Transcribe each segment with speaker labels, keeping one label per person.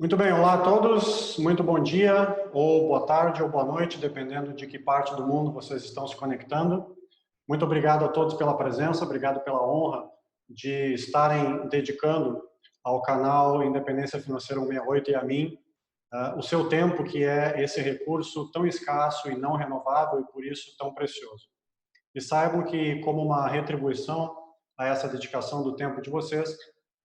Speaker 1: Muito bem, olá a todos, muito bom dia, ou boa tarde, ou boa noite, dependendo de que parte do mundo vocês estão se conectando. Muito obrigado a todos pela presença, obrigado pela honra de estarem dedicando ao canal Independência Financeira 168 e a mim o seu tempo, que é esse recurso tão escasso e não renovável e por isso tão precioso. E saibam que, como uma retribuição a essa dedicação do tempo de vocês,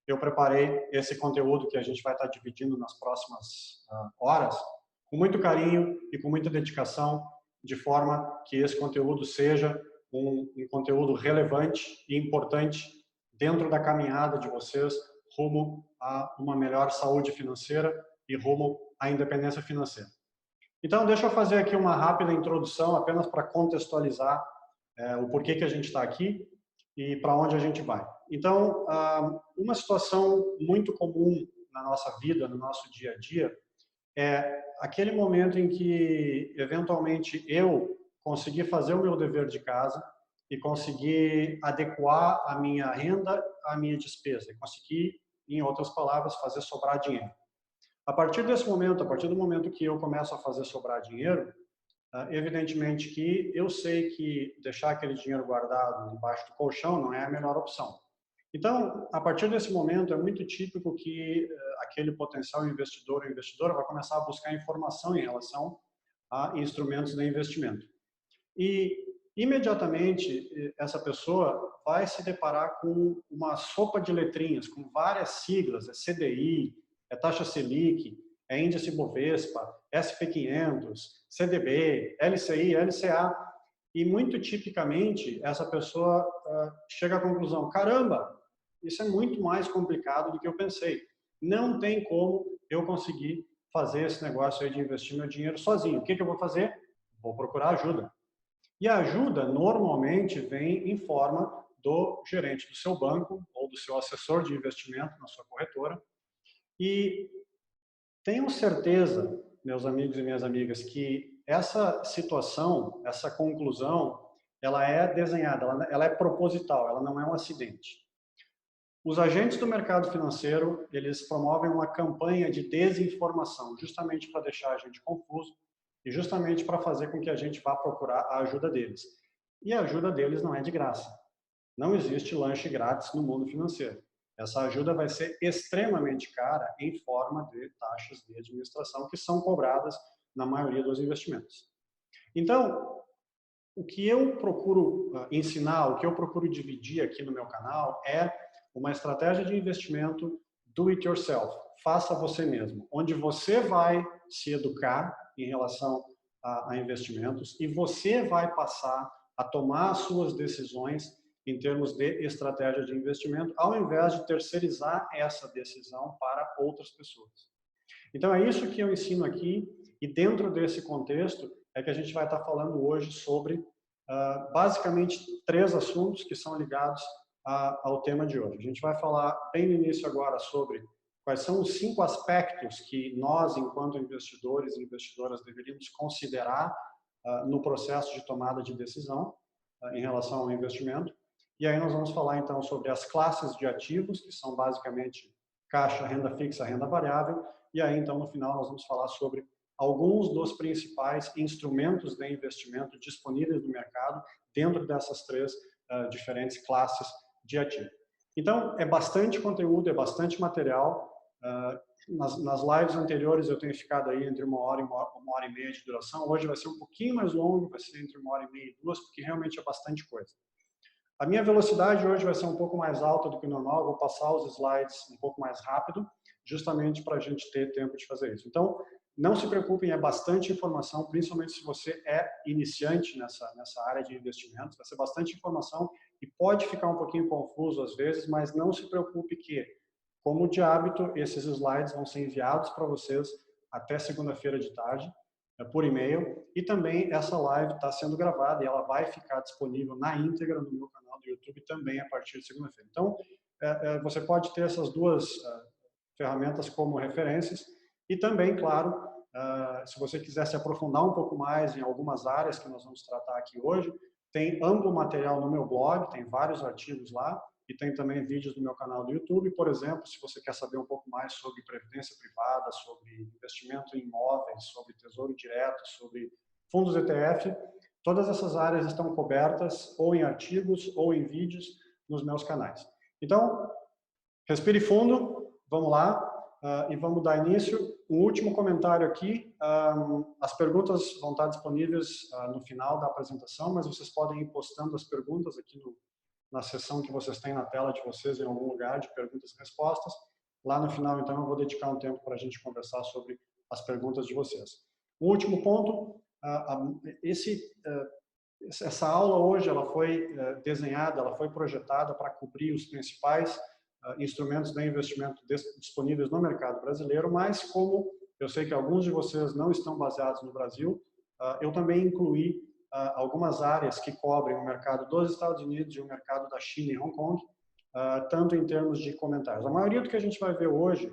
Speaker 1: eu preparei esse conteúdo que a gente vai estar dividindo nas próximas horas, com muito carinho e com muita dedicação, de forma que esse conteúdo seja um conteúdo relevante e importante dentro da caminhada de vocês rumo a uma melhor saúde financeira e rumo à independência financeira. Então, deixa eu fazer aqui uma rápida introdução, apenas para contextualizar o porquê que a gente está aqui e para onde a gente vai. Então, uma situação muito comum na nossa vida, no nosso dia a dia, é aquele momento em que, eventualmente, eu consegui fazer o meu dever de casa e consegui adequar a minha renda à minha despesa, e consegui, em outras palavras, fazer sobrar dinheiro. A partir desse momento, a partir do momento que eu começo a fazer sobrar dinheiro, evidentemente que eu sei que deixar aquele dinheiro guardado embaixo do colchão não é a melhor opção. Então, a partir desse momento, é muito típico que aquele potencial investidor ou investidora vai começar a buscar informação em relação a instrumentos de investimento. E, imediatamente, essa pessoa vai se deparar com uma sopa de letrinhas, com várias siglas, é CDI, é taxa Selic, é índice Bovespa, SP500, CDB, LCI, LCA, e muito tipicamente essa pessoa chega à conclusão, caramba, isso é muito mais complicado do que eu pensei. Não tem como eu conseguir fazer esse negócio aí de investir meu dinheiro sozinho. O que eu vou fazer? Vou procurar ajuda. E a ajuda normalmente vem em forma do gerente do seu banco ou do seu assessor de investimento na sua corretora. E tenham certeza, meus amigos e minhas amigas, que essa situação, essa conclusão, ela é desenhada, ela é proposital, ela não é um acidente. Os agentes do mercado financeiro, eles promovem uma campanha de desinformação, justamente para deixar a gente confuso e justamente para fazer com que a gente vá procurar a ajuda deles. E a ajuda deles não é de graça. Não existe lanche grátis no mundo financeiro. Essa ajuda vai ser extremamente cara em forma de taxas de administração que são cobradas na maioria dos investimentos. Então, o que eu procuro ensinar, o que eu procuro dividir aqui no meu canal é uma estratégia de investimento do it yourself, faça você mesmo, onde você vai se educar em relação a investimentos e você vai passar a tomar as suas decisões em termos de estratégia de investimento, ao invés de terceirizar essa decisão para outras pessoas. Então, é isso que eu ensino aqui, e dentro desse contexto é que a gente vai estar falando hoje sobre, basicamente, 3 assuntos que são ligados ao tema de hoje. A gente vai falar bem no início agora sobre quais são os 5 aspectos que nós, enquanto investidores e investidoras, deveríamos considerar no processo de tomada de decisão em relação ao investimento. E aí nós vamos falar, então, sobre as classes de ativos, que são basicamente caixa, renda fixa, renda variável. E aí, então, no final, nós vamos falar sobre alguns dos principais instrumentos de investimento disponíveis no mercado dentro dessas 3 diferentes classes de ativo. Então, é bastante conteúdo, é bastante material. Nas lives anteriores eu tenho ficado aí entre 1 hora e 1 hora e meia de duração. Hoje vai ser um pouquinho mais longo, vai ser entre 1 hora e meia e 2, porque realmente é bastante coisa. A minha velocidade hoje vai ser um pouco mais alta do que o normal, vou passar os slides um pouco mais rápido, justamente para a gente ter tempo de fazer isso. Então, não se preocupem, é bastante informação, principalmente se você é iniciante nessa área de investimentos, vai ser bastante informação e pode ficar um pouquinho confuso às vezes, mas não se preocupe que, como de hábito, esses slides vão ser enviados para vocês até segunda-feira de tarde, por e-mail, e também essa live está sendo gravada e ela vai ficar disponível na íntegra no meu canal do YouTube também a partir de segunda-feira. Então, você pode ter essas 2 ferramentas como referências e também, claro, se você quiser se aprofundar um pouco mais em algumas áreas que nós vamos tratar aqui hoje, tem amplo material no meu blog, tem vários artigos lá, e tem também vídeos no meu canal do YouTube. Por exemplo, se você quer saber um pouco mais sobre previdência privada, sobre investimento em imóveis, sobre tesouro direto, sobre fundos ETF, todas essas áreas estão cobertas ou em artigos ou em vídeos nos meus canais. Então, respire fundo, vamos lá, e vamos dar início. Um último comentário aqui, as perguntas vão estar disponíveis no final da apresentação, mas vocês podem ir postando as perguntas aqui na seção que vocês têm na tela de vocês, em algum lugar de perguntas e respostas. Lá no final, então, eu vou dedicar um tempo para a gente conversar sobre as perguntas de vocês. O último ponto, essa aula hoje ela foi desenhada, ela foi projetada para cobrir os principais instrumentos de investimento disponíveis no mercado brasileiro, mas como eu sei que alguns de vocês não estão baseados no Brasil, eu também incluí algumas áreas que cobrem o mercado dos Estados Unidos e o mercado da China e Hong Kong, tanto em termos de comentários. A maioria do que a gente vai ver hoje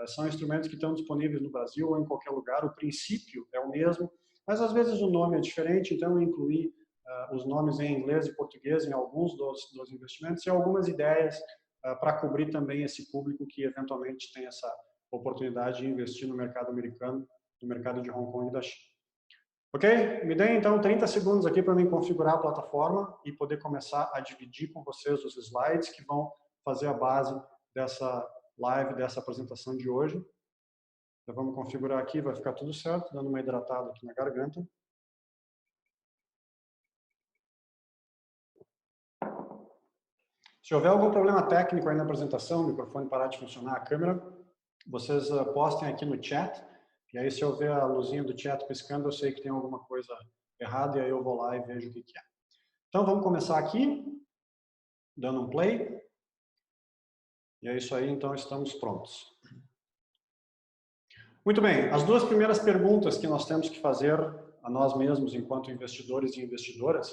Speaker 1: são instrumentos que estão disponíveis no Brasil ou em qualquer lugar, o princípio é o mesmo, mas às vezes o nome é diferente, então eu incluí os nomes em inglês e português em alguns dos investimentos e algumas ideias para cobrir também esse público que eventualmente tem essa oportunidade de investir no mercado americano, no mercado de Hong Kong e da China. Ok? Me deem então 30 segundos aqui para mim configurar a plataforma e poder começar a dividir com vocês os slides que vão fazer a base dessa live, dessa apresentação de hoje. Então vamos configurar aqui, vai ficar tudo certo, dando uma hidratada aqui na garganta. Se houver algum problema técnico aí na apresentação, o microfone parar de funcionar, a câmera, vocês postem aqui no chat, e aí se eu ver a luzinha do chat piscando, eu sei que tem alguma coisa errada, e aí eu vou lá e vejo o que é. Então vamos começar aqui, dando um play, e é isso aí, então estamos prontos. Muito bem, as duas primeiras perguntas que nós temos que fazer a nós mesmos, enquanto investidores e investidoras,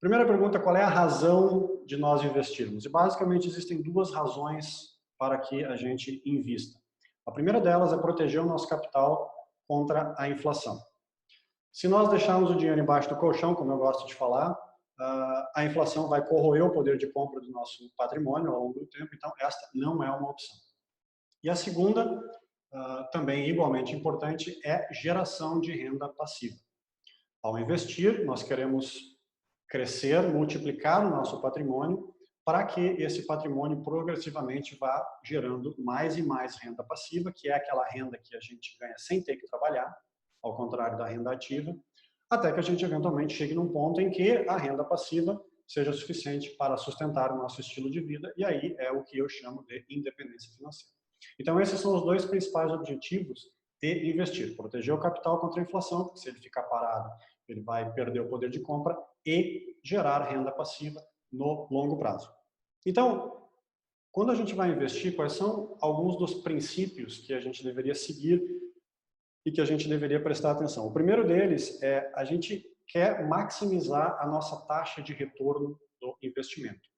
Speaker 1: primeira pergunta, qual é a razão de nós investirmos? E basicamente existem duas razões para que a gente invista. A primeira delas é proteger o nosso capital contra a inflação. Se nós deixarmos o dinheiro embaixo do colchão, como eu gosto de falar, a inflação vai corroer o poder de compra do nosso patrimônio ao longo do tempo, então esta não é uma opção. E a segunda, também igualmente importante, é geração de renda passiva. Ao investir, nós queremos crescer, multiplicar o nosso patrimônio para que esse patrimônio progressivamente vá gerando mais e mais renda passiva, que é aquela renda que a gente ganha sem ter que trabalhar, ao contrário da renda ativa, até que a gente eventualmente chegue num ponto em que a renda passiva seja suficiente para sustentar o nosso estilo de vida, e aí é o que eu chamo de independência financeira. Então esses são os dois principais objetivos de investir: proteger o capital contra a inflação, porque se ele ficar parado, ele vai perder o poder de compra, e gerar renda passiva no longo prazo. Então, quando a gente vai investir, quais são alguns dos princípios que a gente deveria seguir e que a gente deveria prestar atenção? O primeiro deles é a gente quer maximizar a nossa taxa de retorno do investimento.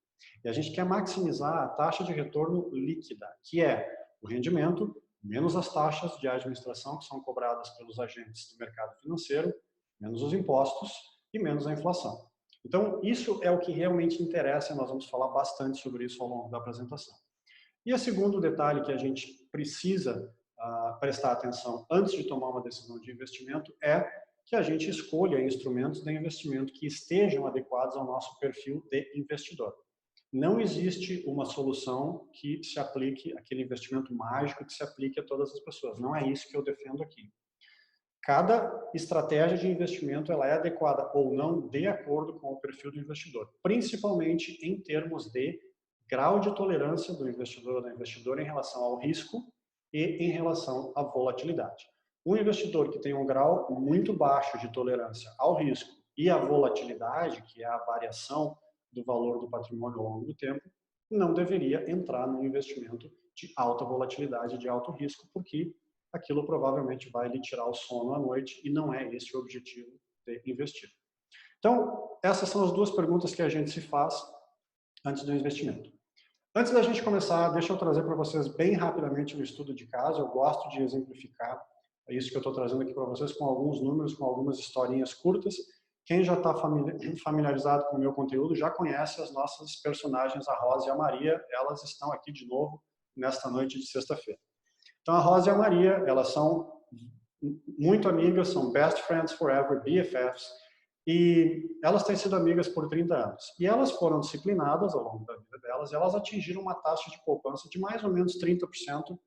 Speaker 1: E a gente quer maximizar a taxa de retorno líquida, que é o rendimento menos as taxas de administração que são cobradas pelos agentes do mercado financeiro, menos os impostos e menos a inflação. Então, isso é o que realmente interessa, e nós vamos falar bastante sobre isso ao longo da apresentação. E o segundo detalhe que a gente precisa prestar atenção antes de tomar uma decisão de investimento é que a gente escolha instrumentos de investimento que estejam adequados ao nosso perfil de investidor. Não existe uma solução que se aplique, aquele investimento mágico que se aplique a todas as pessoas. Não é isso que eu defendo aqui. Cada estratégia de investimento ela é adequada ou não de acordo com o perfil do investidor, principalmente em termos de grau de tolerância do investidor ou da investidora em relação ao risco e em relação à volatilidade. Um investidor que tem um grau muito baixo de tolerância ao risco e à volatilidade, que é a variação do valor do patrimônio ao longo do tempo, não deveria entrar no investimento de alta volatilidade, de alto risco, porque aquilo provavelmente vai lhe tirar o sono à noite e não é esse o objetivo de investir. Então, essas são as duas perguntas que a gente se faz antes do investimento. Antes da gente começar, deixa eu trazer para vocês bem rapidamente um estudo de caso. Eu gosto de exemplificar isso que eu estou trazendo aqui para vocês com alguns números, com algumas historinhas curtas, quem já está familiarizado com o meu conteúdo já conhece as nossas personagens, a Rosa e a Maria. Elas estão aqui de novo nesta noite de sexta-feira. Então, a Rosa e a Maria, elas são muito amigas, são best friends forever, BFFs, e elas têm sido amigas por 30 anos. E elas foram disciplinadas ao longo da vida delas, e elas atingiram uma taxa de poupança de mais ou menos 30%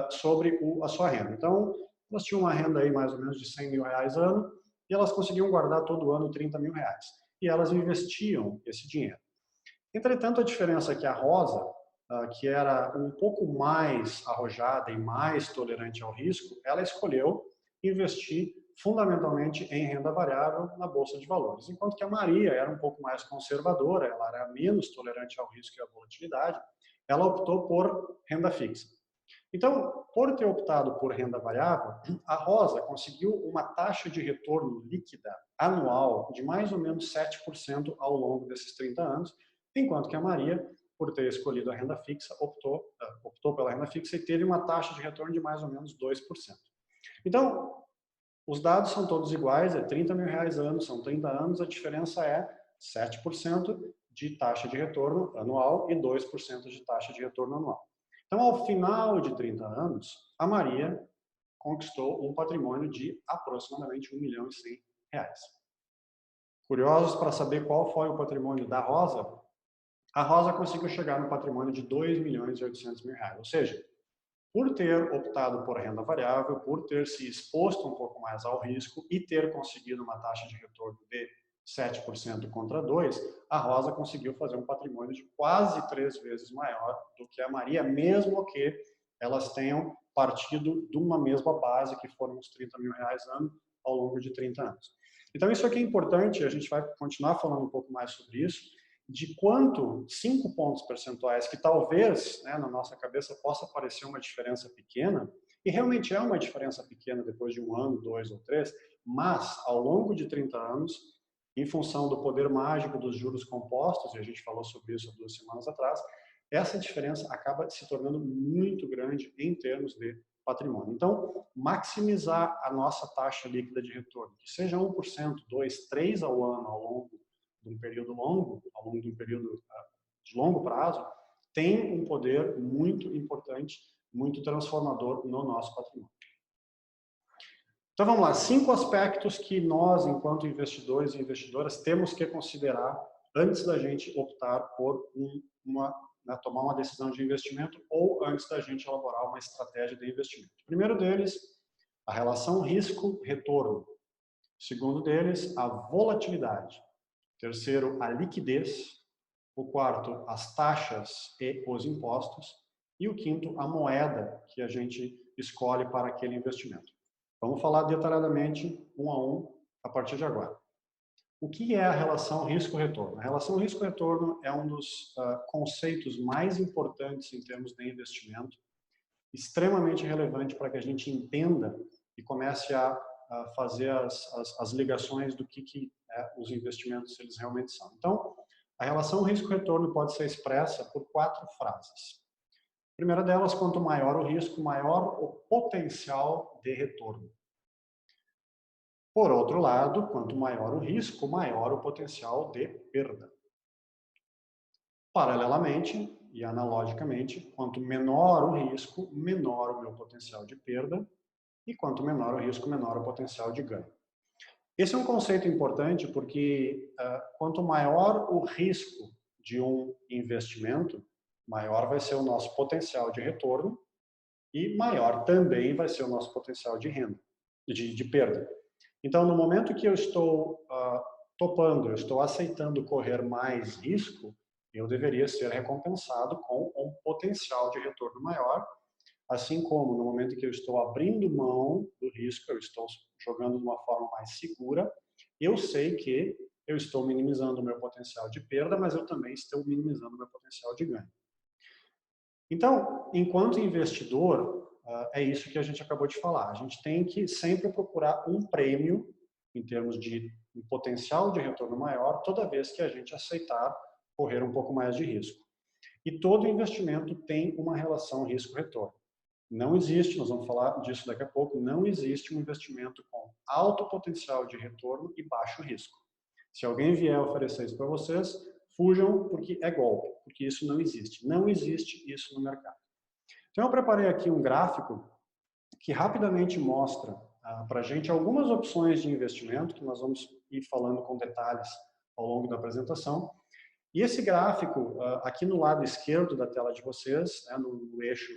Speaker 1: sobre a sua renda. Então, elas tinham uma renda aí mais ou menos de 100 mil reais ano, e elas conseguiam guardar todo ano 30 mil reais. E elas investiam esse dinheiro. Entretanto, a diferença é que a Rosa, que era um pouco mais arrojada e mais tolerante ao risco, ela escolheu investir fundamentalmente em renda variável na Bolsa de Valores. Enquanto que a Maria era um pouco mais conservadora, ela era menos tolerante ao risco e à volatilidade, ela optou por renda fixa. Então, por ter optado por renda variável, a Rosa conseguiu uma taxa de retorno líquida anual de mais ou menos 7% ao longo desses 30 anos, enquanto que a Maria, por ter escolhido a renda fixa, optou pela renda fixa e teve uma taxa de retorno de mais ou menos 2%. Então, os dados são todos iguais, é 30 mil reais ano, são 30 anos, a diferença é 7% de taxa de retorno anual e 2% de taxa de retorno anual. Então, ao final de 30 anos, a Maria conquistou um patrimônio de aproximadamente 1 milhão e 100 reais. Curiosos para saber qual foi o patrimônio da Rosa? A Rosa conseguiu chegar no patrimônio de 2 milhões e 800 mil reais. Ou seja, por ter optado por renda variável, por ter se exposto um pouco mais ao risco e ter conseguido uma taxa de retorno de 7% contra 2%, a Rosa conseguiu fazer um patrimônio de quase 3 vezes maior do que a Maria, mesmo que elas tenham partido de uma mesma base, que foram os 30 mil reais ano, ao longo de 30 anos. Então, isso aqui é importante, a gente vai continuar falando um pouco mais sobre isso, de quanto 5 pontos percentuais, que talvez, né, na nossa cabeça possa parecer uma diferença pequena, e realmente é uma diferença pequena depois de 1 ano, 2 ou 3, mas ao longo de 30 anos, em função do poder mágico dos juros compostos, e a gente falou sobre isso há 2 semanas atrás, essa diferença acaba se tornando muito grande em termos de patrimônio. Então, maximizar a nossa taxa líquida de retorno, que seja 1%, 2%, 3% ao ano ao longo de um período longo, ao longo de um período de longo prazo, tem um poder muito importante, muito transformador no nosso patrimônio. Então vamos lá, 5 aspectos que nós, enquanto investidores e investidoras, temos que considerar antes da gente optar por tomar uma decisão de investimento ou antes da gente elaborar uma estratégia de investimento. O primeiro deles, a relação risco-retorno. O segundo deles, a volatilidade. Terceiro, a liquidez. O quarto, as taxas e os impostos. E o quinto, a moeda que a gente escolhe para aquele investimento. Vamos falar detalhadamente, um a um, a partir de agora. O que é a relação risco-retorno? A relação risco-retorno é um dos conceitos mais importantes em termos de investimento, extremamente relevante para que a gente entenda e comece a fazer as ligações do que os investimentos eles realmente são. Então, a relação risco-retorno pode ser expressa por 4 frases. A primeira delas, quanto maior o risco, maior o potencial de retorno. Por outro lado, quanto maior o risco, maior o potencial de perda. Paralelamente e analogicamente, quanto menor o risco, menor o meu potencial de perda, e quanto menor o risco, menor o potencial de ganho. Esse é um conceito importante porque quanto maior o risco de um investimento, maior vai ser o nosso potencial de retorno e maior também vai ser o nosso potencial de renda, de perda. Então, no momento que eu estou topando, eu estou aceitando correr mais risco, eu deveria ser recompensado com um potencial de retorno maior, assim como no momento que eu estou abrindo mão do risco, eu estou jogando de uma forma mais segura, eu sei que eu estou minimizando o meu potencial de perda, mas eu também estou minimizando o meu potencial de ganho. Então, enquanto investidor, é isso que a gente acabou de falar. A gente tem que sempre procurar um prêmio em termos de um potencial de retorno maior toda vez que a gente aceitar correr um pouco mais de risco. E todo investimento tem uma relação risco-retorno. Não existe, nós vamos falar disso daqui a pouco, não existe um investimento com alto potencial de retorno e baixo risco. Se alguém vier oferecer isso para vocês, fujam porque é golpe, porque isso não existe. Não existe isso no mercado. Então eu preparei aqui um gráfico que rapidamente mostra para a gente algumas opções de investimento, que nós vamos ir falando com detalhes ao longo da apresentação. E esse gráfico, aqui no lado esquerdo da tela de vocês, no eixo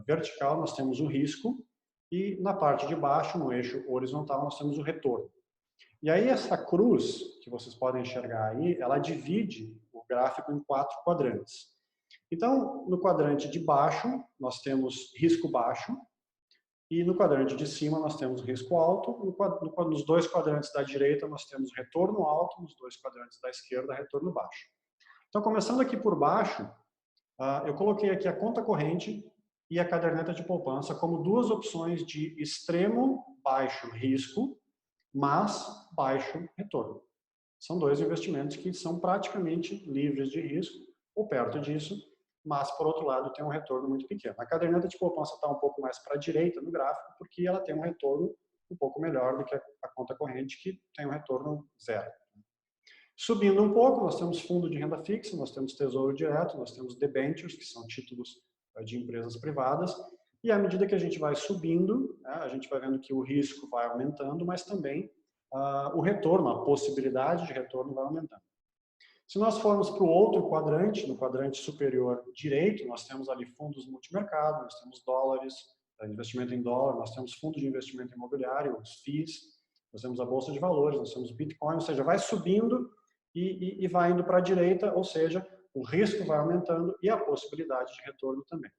Speaker 1: vertical, nós temos o risco, e na parte de baixo, no eixo horizontal, nós temos o retorno. E aí essa cruz, que vocês podem enxergar aí, ela divide o gráfico em 4 quadrantes. Então, no quadrante de baixo, nós temos risco baixo, e no quadrante de cima nós temos risco alto, nos 2 quadrantes da direita nós temos retorno alto, nos 2 quadrantes da esquerda retorno baixo. Então, começando aqui por baixo, eu coloquei aqui a conta corrente e a caderneta de poupança como 2 opções de extremo baixo risco, mas baixo retorno. São 2 investimentos que são praticamente livres de risco, ou perto disso, mas, por outro lado, tem um retorno muito pequeno. A caderneta de poupança está um pouco mais para a direita no gráfico, porque ela tem um retorno um pouco melhor do que a conta corrente, que tem um retorno zero. Subindo um pouco, nós temos fundo de renda fixa, nós temos tesouro direto, nós temos debentures, que são títulos de empresas privadas, e à medida que a gente vai subindo, a gente vai vendo que o risco vai aumentando, mas também o retorno, a possibilidade de retorno vai aumentando. Se nós formos para o outro quadrante, no quadrante superior direito, nós temos ali fundos multimercado, nós temos dólares, investimento em dólar, nós temos fundo de investimento imobiliário, os FIIs, nós temos a bolsa de valores, nós temos Bitcoin, ou seja, vai subindo e vai indo para a direita, ou seja, o risco vai aumentando e a possibilidade de retorno também.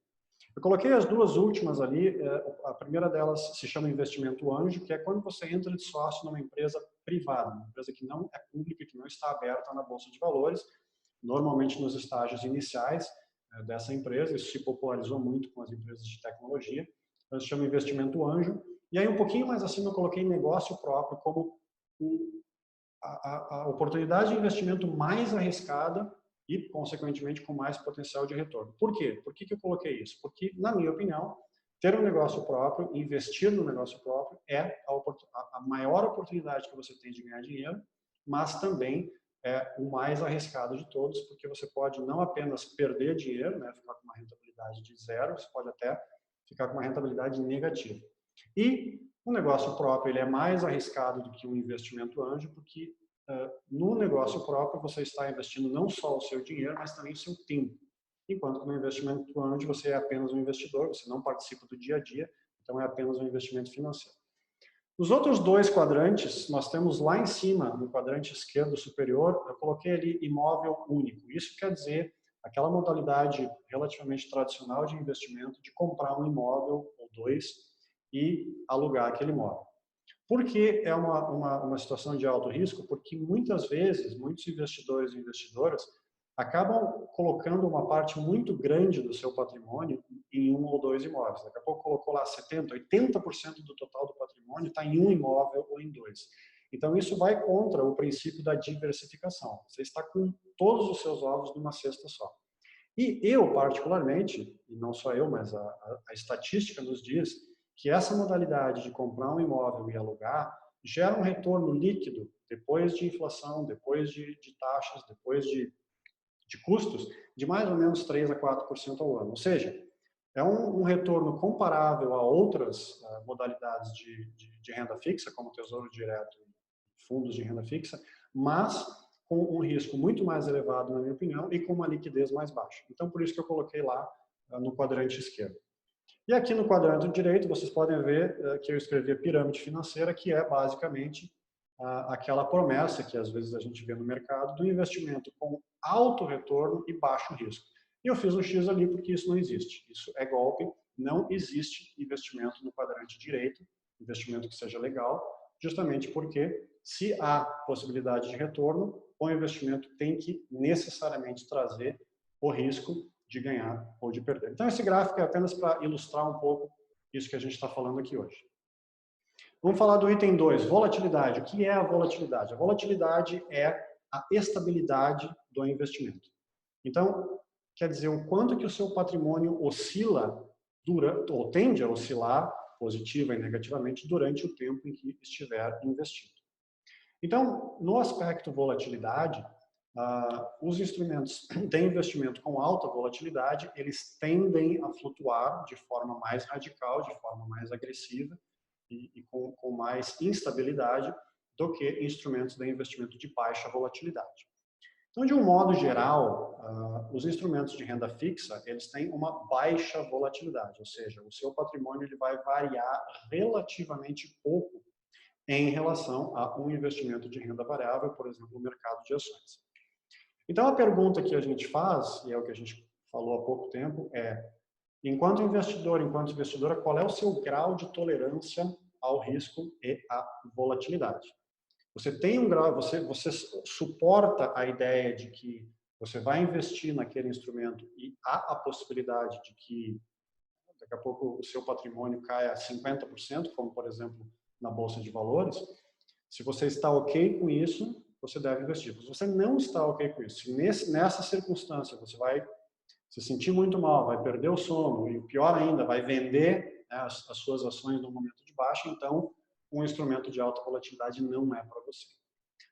Speaker 1: Eu coloquei as 2 últimas ali, a primeira delas se chama investimento anjo, que é quando você entra de sócio numa empresa privada, uma empresa que não é pública, que não está aberta na Bolsa de Valores, normalmente nos estágios iniciais dessa empresa, isso se popularizou muito com as empresas de tecnologia, então se chama investimento anjo, e aí um pouquinho mais acima eu coloquei negócio próprio como a oportunidade de investimento mais arriscada e, consequentemente, com mais potencial de retorno. Por quê? Por que eu coloquei isso? Porque, na minha opinião, ter um negócio próprio, investir no negócio próprio, é a maior oportunidade que você tem de ganhar dinheiro, mas também é o mais arriscado de todos, porque você pode não apenas perder dinheiro, né, ficar com uma rentabilidade de zero, você pode até ficar com uma rentabilidade negativa. E o negócio próprio ele é mais arriscado do que um investimento anjo, porque no negócio próprio você está investindo não só o seu dinheiro, mas também o seu tempo. Enquanto que no investimento anjo você é apenas um investidor, você não participa do dia a dia, então é apenas um investimento financeiro. Nos outros 2 quadrantes, nós temos lá em cima, no quadrante esquerdo superior, eu coloquei ali imóvel único. Isso quer dizer aquela modalidade relativamente tradicional de investimento de comprar um imóvel ou 2 e alugar aquele imóvel. Por que é uma situação de alto risco? Porque muitas vezes, muitos investidores e investidoras acabam colocando uma parte muito grande do seu patrimônio em 1 ou 2 imóveis. Daqui a pouco colocou lá 70%, 80% do total do patrimônio está em 1 imóvel ou em 2. Então isso vai contra o princípio da diversificação. Você está com todos os seus ovos numa cesta só. E eu, particularmente, e não só eu, mas a estatística nos diz que essa modalidade de comprar um imóvel e alugar gera um retorno líquido depois de inflação, depois de taxas, depois de custos, de mais ou menos 3 a 4% ao ano. Ou seja, é um retorno comparável a outras modalidades de renda fixa, como Tesouro Direto e fundos de renda fixa, mas com um risco muito mais elevado, na minha opinião, e com uma liquidez mais baixa. Então, por isso que eu coloquei lá no quadrante esquerdo. E aqui no quadrante direito, vocês podem ver que eu escrevi a pirâmide financeira, que é basicamente aquela promessa que às vezes a gente vê no mercado do investimento com alto retorno e baixo risco. E eu fiz um X ali porque isso não existe. Isso é golpe, não existe investimento no quadrante direito, investimento que seja legal, justamente porque se há possibilidade de retorno, o investimento tem que necessariamente trazer o risco de ganhar ou de perder. Então, esse gráfico é apenas para ilustrar um pouco isso que a gente está falando aqui hoje. Vamos falar do item 2, volatilidade. O que é a volatilidade? A volatilidade é a estabilidade do investimento. Então, quer dizer, o quanto que o seu patrimônio oscila, ou tende a oscilar, positiva e negativamente, durante o tempo em que estiver investido. Então, no aspecto volatilidade, os instrumentos de investimento com alta volatilidade, eles tendem a flutuar de forma mais radical, de forma mais agressiva e com mais instabilidade do que instrumentos de investimento de baixa volatilidade. Então, de um modo geral, os instrumentos de renda fixa, eles têm uma baixa volatilidade, ou seja, o seu patrimônio ele vai variar relativamente pouco em relação a um investimento de renda variável, por exemplo, no mercado de ações. Então, a pergunta que a gente faz, e é o que a gente falou há pouco tempo, é, enquanto investidor, enquanto investidora, qual é o seu grau de tolerância ao risco e à volatilidade? Você tem um grau, você suporta a ideia de que você vai investir naquele instrumento e há a possibilidade de que daqui a pouco o seu patrimônio caia 50%, como por exemplo na bolsa de valores. Se você está ok com isso, você deve investir. Se você não está ok com isso, se nessa circunstância você vai se sentir muito mal, vai perder o sono e pior ainda, vai vender, né, as suas ações no momento de baixa, então um instrumento de alta volatilidade não é para você.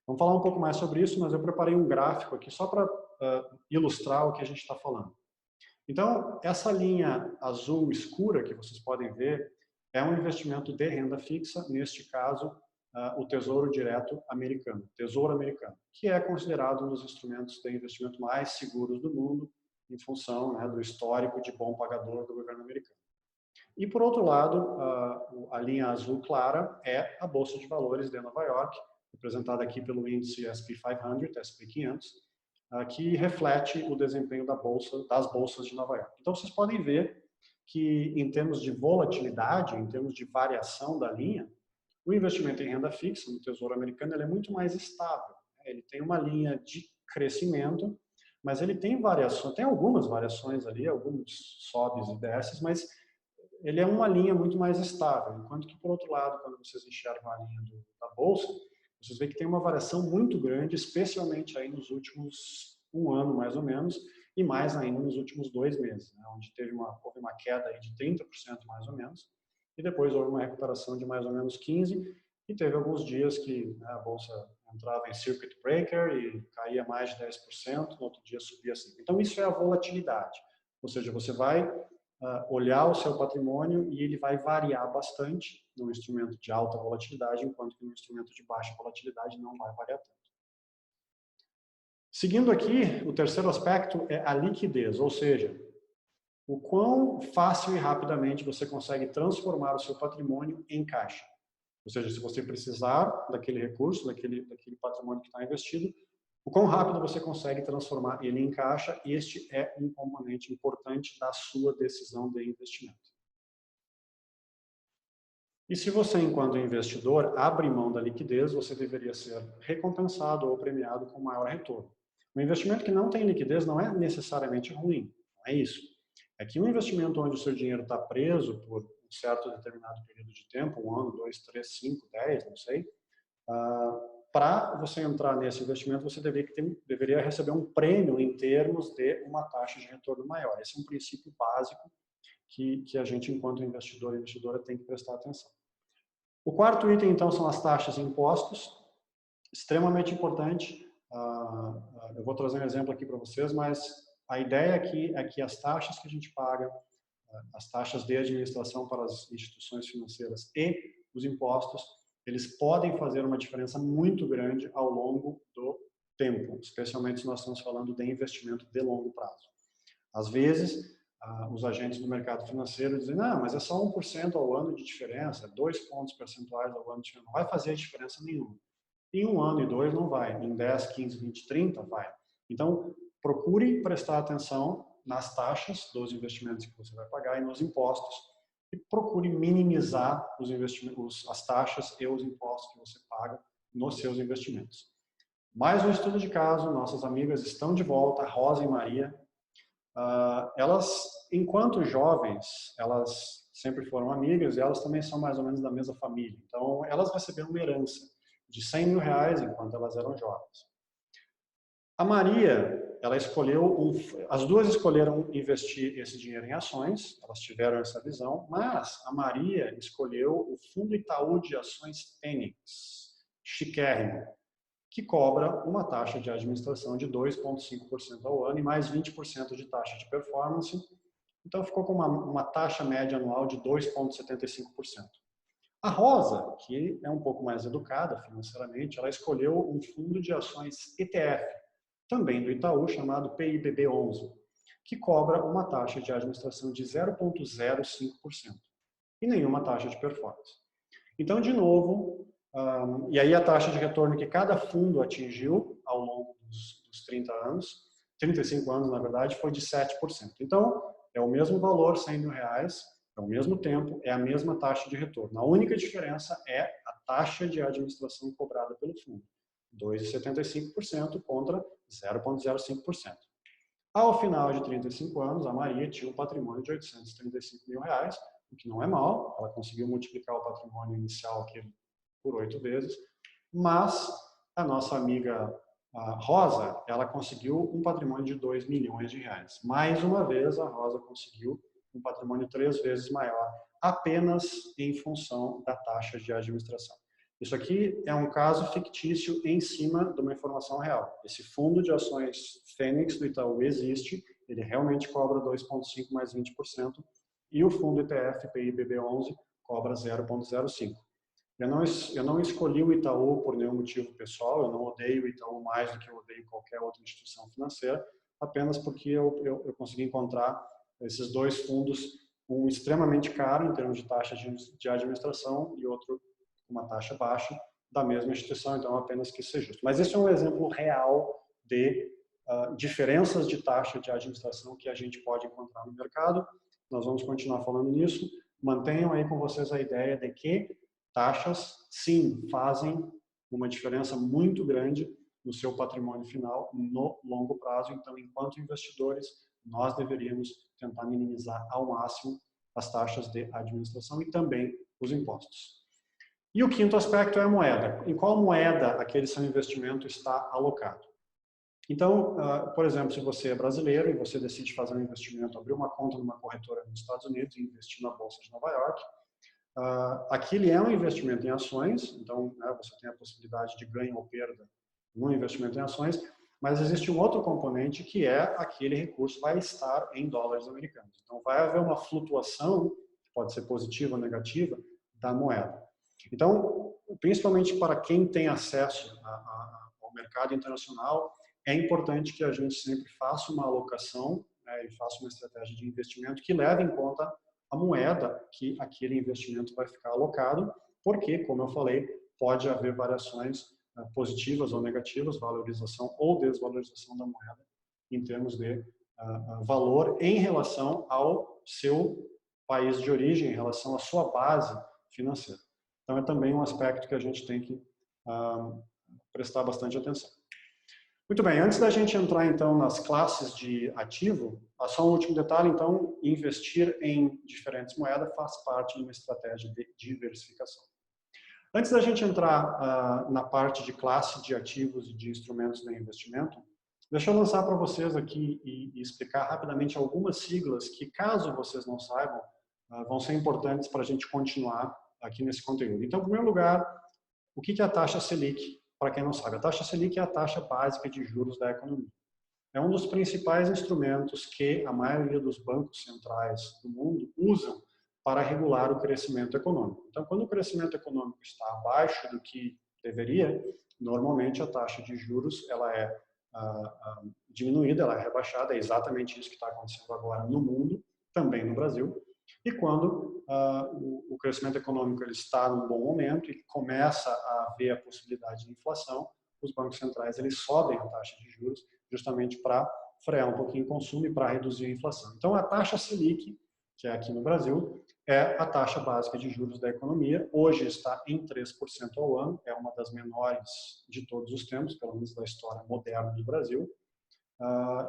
Speaker 1: Vamos falar um pouco mais sobre isso, mas eu preparei um gráfico aqui só para ilustrar o que a gente está falando. Então, essa linha azul escura que vocês podem ver é um investimento de renda fixa, neste caso, o Tesouro Direto americano, Tesouro Americano, que é considerado um dos instrumentos de investimento mais seguros do mundo, em função, né, do histórico de bom pagador do governo americano. E, por outro lado, a linha azul clara é a Bolsa de Valores de Nova York, representada aqui pelo índice S&P 500, S&P 500, que reflete o desempenho das bolsas de Nova York. Então, vocês podem ver que, em termos de volatilidade, em termos de variação da linha, o investimento em renda fixa no Tesouro Americano ele é muito mais estável. Ele tem uma linha de crescimento, mas ele tem variações, tem algumas variações ali, alguns sobes e desces, mas ele é uma linha muito mais estável, enquanto que, por outro lado, quando vocês enxergam a linha da bolsa, vocês veem que tem uma variação muito grande, especialmente aí nos últimos um ano, mais ou menos, e mais ainda nos últimos 2 meses, né, onde houve uma queda aí de 30% mais ou menos, e depois houve uma recuperação de mais ou menos 15%, e teve alguns dias que, né, a bolsa entrava em circuit breaker e caía mais de 10%, no outro dia subia 5%. Então, isso é a volatilidade, ou seja, você vai olhar o seu patrimônio e ele vai variar bastante no instrumento de alta volatilidade, enquanto que no instrumento de baixa volatilidade não vai variar tanto. Seguindo aqui, o terceiro aspecto é a liquidez, ou seja, o quão fácil e rapidamente você consegue transformar o seu patrimônio em caixa. Ou seja, se você precisar daquele recurso, daquele patrimônio que está investido, o quão rápido você consegue transformar ele em caixa, este é um componente importante da sua decisão de investimento. E se você, enquanto investidor, abre mão da liquidez, você deveria ser recompensado ou premiado com maior retorno. Um investimento que não tem liquidez não é necessariamente ruim, não é isso. É que um investimento onde o seu dinheiro está preso por um certo determinado período de tempo, 1 ano, 2, 3, 5, 10, não sei, para você entrar nesse investimento, você deveria receber um prêmio em termos de uma taxa de retorno maior. Esse é um princípio básico que a gente, enquanto investidor e investidora, tem que prestar atenção. O quarto item, então, são as taxas e impostos. Extremamente importante. Eu vou trazer um exemplo aqui para vocês, mas a ideia aqui é que as taxas que a gente paga, as taxas de administração para as instituições financeiras e os impostos, eles podem fazer uma diferença muito grande ao longo do tempo, especialmente se nós estamos falando de investimento de longo prazo. Às vezes, os agentes do mercado financeiro dizem, não, mas é só 1% ao ano de diferença, 2 pontos percentuais ao ano de diferença, não vai fazer diferença nenhuma. Em 1 ano e 2 não vai, em 10, 15, 20, 30 vai. Então, procure prestar atenção nas taxas dos investimentos que você vai pagar e nos impostos, e procure minimizar os investimentos, as taxas e os impostos que você paga nos seus investimentos. Mais um estudo de caso, nossas amigas estão de volta, Rosa e Maria. Elas, enquanto jovens, elas sempre foram amigas e elas também são mais ou menos da mesma família. Então, elas receberam uma herança de 100 mil reais enquanto elas eram jovens. A Maria, ela escolheu, as duas escolheram investir esse dinheiro em ações, elas tiveram essa visão, mas a Maria escolheu o Fundo Itaú de Ações Fênix. chiquérrimo, que cobra uma taxa de administração de 2,5% ao ano e mais 20% de taxa de performance. Então, ficou com uma taxa média anual de 2,75%. A Rosa, que é um pouco mais educada financeiramente, ela escolheu um fundo de ações ETF, também do Itaú, chamado PIBB11, que cobra uma taxa de administração de 0,05% e nenhuma taxa de performance. Então, de novo, e aí a taxa de retorno que cada fundo atingiu ao longo dos 30 anos, 35 anos, na verdade, foi de 7%. Então, é o mesmo valor, R$100 mil, é o mesmo tempo, é a mesma taxa de retorno. A única diferença é a taxa de administração cobrada pelo fundo, 2,75% contra 0,05%. Ao final de 35 anos, a Maria tinha um patrimônio de R$835 mil, o que não é mal, ela conseguiu multiplicar o patrimônio inicial aqui por 8 vezes, mas a nossa amiga a Rosa, ela conseguiu um patrimônio de R$2 milhões. Mais uma vez, a Rosa conseguiu um patrimônio 3 vezes maior, apenas em função da taxa de administração. Isso aqui é um caso fictício em cima de uma informação real. Esse fundo de ações Fênix do Itaú existe, ele realmente cobra 2,5% mais 20%, e o fundo ETF PIBB11 cobra 0,05%. Eu não escolhi o Itaú por nenhum motivo pessoal, eu não odeio o Itaú mais do que eu odeio qualquer outra instituição financeira, apenas porque eu consegui encontrar esses dois fundos, um extremamente caro em termos de taxa de administração e outro com uma taxa baixa da mesma instituição, então apenas que seja justo. Mas esse é um exemplo real de diferenças de taxa de administração que a gente pode encontrar no mercado. Nós vamos continuar falando nisso. Mantenham aí com vocês a ideia de que taxas, sim, fazem uma diferença muito grande no seu patrimônio final no longo prazo. Então, enquanto investidores, nós deveríamos tentar minimizar ao máximo as taxas de administração e também os impostos. E o quinto aspecto é a moeda. Em qual moeda aquele seu investimento está alocado? Então, por exemplo, se você é brasileiro e você decide fazer um investimento, abrir uma conta numa corretora nos Estados Unidos e investir na Bolsa de Nova York, aquele é um investimento em ações, então você tem a possibilidade de ganho ou perda no investimento em ações, mas existe um outro componente que é aquele recurso vai estar em dólares americanos. Então vai haver uma flutuação, pode ser positiva ou negativa, da moeda. Então, principalmente para quem tem acesso ao mercado internacional, é importante que a gente sempre faça uma alocação e faça uma estratégia de investimento que leve em conta a moeda que aquele investimento vai ficar alocado, porque, como eu falei, pode haver variações positivas ou negativas, valorização ou desvalorização da moeda em termos de valor em relação ao seu país de origem, em relação à sua base financeira. Então, é também um aspecto que a gente tem que prestar bastante atenção. Muito bem, antes da gente entrar então nas classes de ativo, só um último detalhe, então, investir em diferentes moedas faz parte de uma estratégia de diversificação. Antes da gente entrar na parte de classe de ativos e de instrumentos de investimento, deixa eu lançar para vocês aqui e explicar rapidamente algumas siglas que, caso vocês não saibam, vão ser importantes para a gente continuar aqui nesse conteúdo. Então, em primeiro lugar, o que é a taxa Selic? Para quem não sabe, a taxa Selic é a taxa básica de juros da economia. É um dos principais instrumentos que a maioria dos bancos centrais do mundo usam para regular o crescimento econômico. Então, quando o crescimento econômico está abaixo do que deveria, normalmente a taxa de juros ela é diminuída, ela é rebaixada. É exatamente isso que está acontecendo agora no mundo, também no Brasil. E quando o crescimento econômico ele está num bom momento e começa a haver a possibilidade de inflação, os bancos centrais eles sobem a taxa de juros justamente para frear um pouquinho o consumo e para reduzir a inflação. Então, a taxa Selic, que é aqui no Brasil, é a taxa básica de juros da economia. Hoje está em 3% ao ano, é uma das menores de todos os tempos, pelo menos da história moderna do Brasil,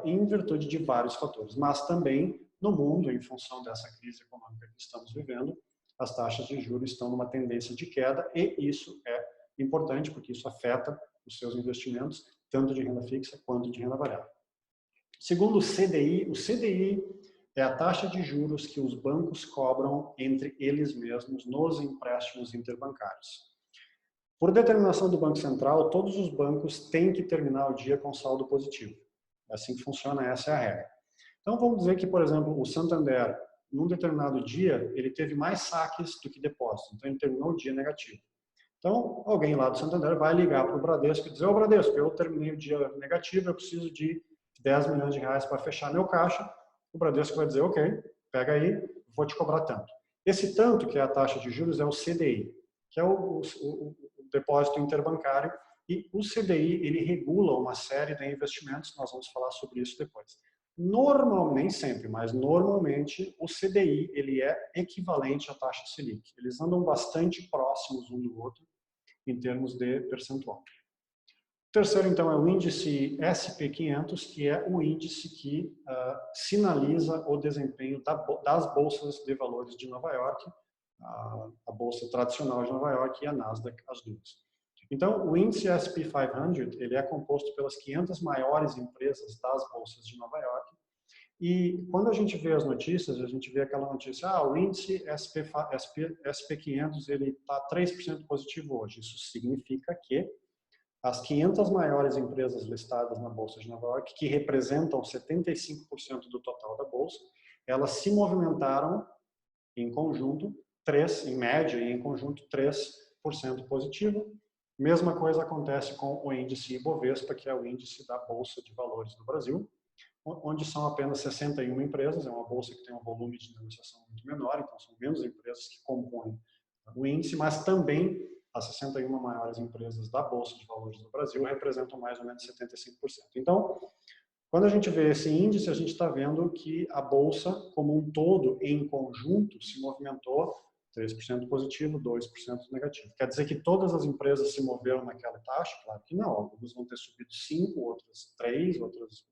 Speaker 1: em virtude de vários fatores, mas também no mundo, em função dessa crise econômica que estamos vivendo, as taxas de juros estão numa tendência de queda e isso é importante porque isso afeta os seus investimentos, tanto de renda fixa quanto de renda variável. Segundo o CDI é a taxa de juros que os bancos cobram entre eles mesmos nos empréstimos interbancários. Por determinação do Banco Central, todos os bancos têm que terminar o dia com saldo positivo. É assim que funciona, essa é a regra. Então, vamos dizer que, por exemplo, o Santander, num determinado dia, ele teve mais saques do que depósitos. Então, ele terminou o dia negativo. Então, alguém lá do Santander vai ligar para o Bradesco e dizer: ô Bradesco, eu terminei o dia negativo, eu preciso de 10 milhões de reais para fechar meu caixa. O Bradesco vai dizer: ok, pega aí, vou te cobrar tanto. Esse tanto, que é a taxa de juros, é o CDI, que é o depósito interbancário, e o CDI ele regula uma série de investimentos, nós vamos falar sobre isso depois. Normalmente, nem sempre, mas normalmente o CDI ele é equivalente à taxa Selic. Eles andam bastante próximos um do outro em termos de percentual. O terceiro, então, é o índice SP500, que é o índice que sinaliza o desempenho das bolsas de valores de Nova York, a bolsa tradicional de Nova York e a Nasdaq, as duas. Então, o índice SP500 ele é composto pelas 500 maiores empresas das bolsas de Nova York. E quando a gente vê as notícias, a gente vê aquela notícia: o índice SP500 ele está 3% positivo hoje. Isso significa que as 500 maiores empresas listadas na bolsa de Nova York, que representam 75% do total da bolsa, elas se movimentaram em conjunto, em média e em conjunto 3% positivo. Mesma coisa acontece com o índice Ibovespa, que é o índice da Bolsa de Valores do Brasil, onde são apenas 61 empresas, é uma bolsa que tem um volume de negociação muito menor, então são menos empresas que compõem o índice, mas também as 61 maiores empresas da Bolsa de Valores do Brasil representam mais ou menos 75%. Então, quando a gente vê esse índice, a gente está vendo que a Bolsa, como um todo, em conjunto, se movimentou 3% positivo, 2% negativo. Quer dizer que todas as empresas se moveram naquela taxa? Claro que não. Algumas vão ter subido 5, outras 3, outras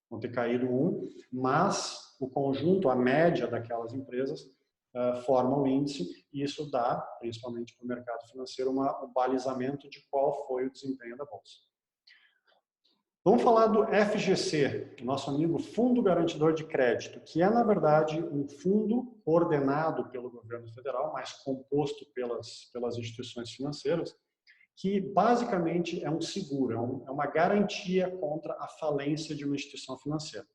Speaker 1: vão ter caído 1, mas o conjunto, a média daquelas empresas, forma o índice, e isso dá, principalmente para o mercado financeiro, um balizamento de qual foi o desempenho da Bolsa. Vamos falar do FGC, nosso amigo Fundo Garantidor de Crédito, que é, na verdade, um fundo coordenado pelo governo federal, mas composto pelas instituições financeiras, que basicamente é um seguro, é uma garantia contra a falência de uma instituição financeira.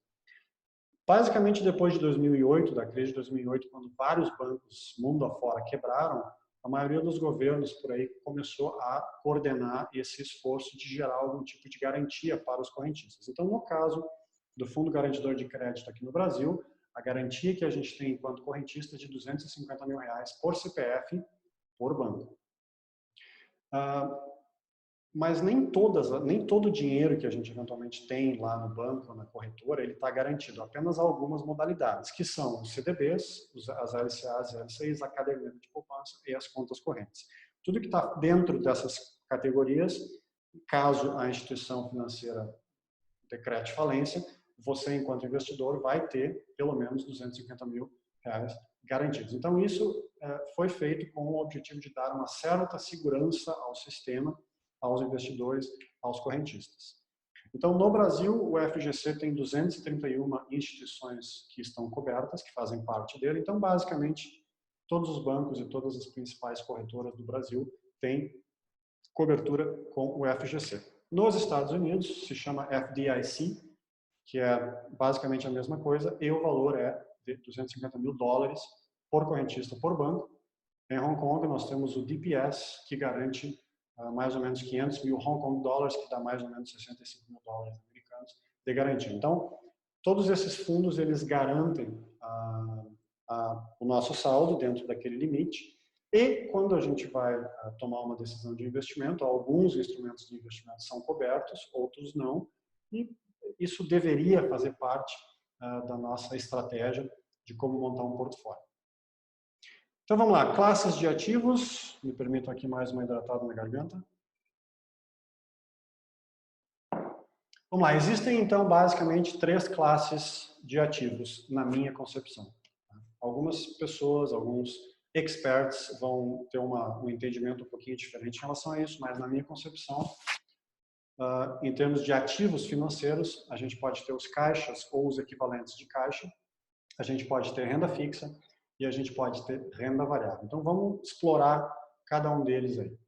Speaker 1: Basicamente, depois de 2008, da crise de 2008, quando vários bancos mundo afora quebraram, a maioria dos governos por aí começou a coordenar esse esforço de gerar algum tipo de garantia para os correntistas. Então, no caso do Fundo Garantidor de Crédito aqui no Brasil, a garantia que a gente tem enquanto correntista é de R$250 mil por CPF por banco. Mas nem todo o dinheiro que a gente eventualmente tem lá no banco, na corretora, ele está garantido. Apenas algumas modalidades, que são os CDBs, as LCAs e LCIs, a caderneta de poupança e as contas correntes. Tudo que está dentro dessas categorias, caso a instituição financeira decrete falência, você, enquanto investidor, vai ter pelo menos R$250 mil garantidos. Então, isso foi feito com o objetivo de dar uma certa segurança ao sistema, aos investidores, aos correntistas. Então, no Brasil, o FGC tem 231 instituições que estão cobertas, que fazem parte dele. Então, basicamente, todos os bancos e todas as principais corretoras do Brasil têm cobertura com o FGC. Nos Estados Unidos, se chama FDIC, que é basicamente a mesma coisa, e o valor é de $250 mil por correntista por banco. Em Hong Kong, nós temos o DPS, que garante mais ou menos 500 mil Hong Kong dólares, que dá mais ou menos 65 mil dólares americanos de garantia. Então, todos esses fundos, eles garantem o nosso saldo dentro daquele limite, e quando a gente vai tomar uma decisão de investimento, alguns instrumentos de investimento são cobertos, outros não, e isso deveria fazer parte da nossa estratégia de como montar um portfólio. Então vamos lá, classes de ativos, me permitam aqui mais uma hidratada na garganta. Vamos lá, existem então basicamente 3 classes de ativos na minha concepção. Algumas pessoas, alguns experts vão ter um entendimento um pouquinho diferente em relação a isso, mas na minha concepção, em termos de ativos financeiros, a gente pode ter os caixas ou os equivalentes de caixa, a gente pode ter renda fixa, e a gente pode ter renda variável. Então, vamos explorar cada um deles aí.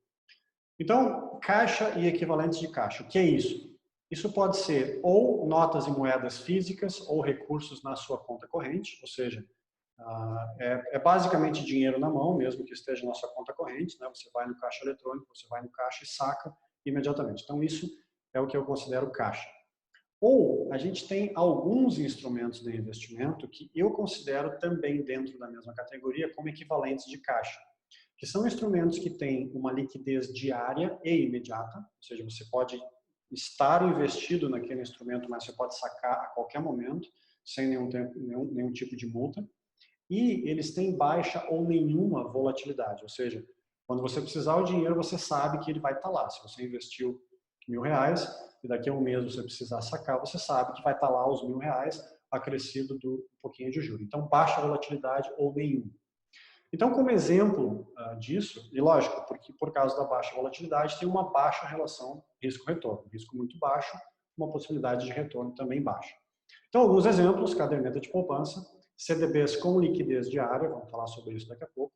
Speaker 1: Então, caixa e equivalentes de caixa. O que é isso? Isso pode ser ou notas e moedas físicas ou recursos na sua conta corrente, ou seja, é basicamente dinheiro na mão, mesmo que esteja na sua conta corrente, né? Você vai no caixa eletrônico, você vai no caixa e saca imediatamente. Então, isso é o que eu considero caixa. Ou a gente tem alguns instrumentos de investimento que eu considero também dentro da mesma categoria como equivalentes de caixa, que são instrumentos que têm uma liquidez diária e imediata, ou seja, você pode estar investido naquele instrumento, mas você pode sacar a qualquer momento, sem nenhum tipo de multa, e eles têm baixa ou nenhuma volatilidade, ou seja, quando você precisar o dinheiro, você sabe que ele vai estar lá. Se você investiu R$ 1.000 e daqui a um mês você precisar sacar, você sabe que vai estar lá os R$ 1.000 acrescido do um pouquinho de juros. Então, baixa volatilidade ou nenhuma. Então, como exemplo disso, e lógico, porque por causa da baixa volatilidade, tem uma baixa relação risco-retorno. Risco muito baixo, uma possibilidade de retorno também baixa. Então, alguns exemplos, caderneta de poupança, CDBs com liquidez diária, vamos falar sobre isso daqui a pouco,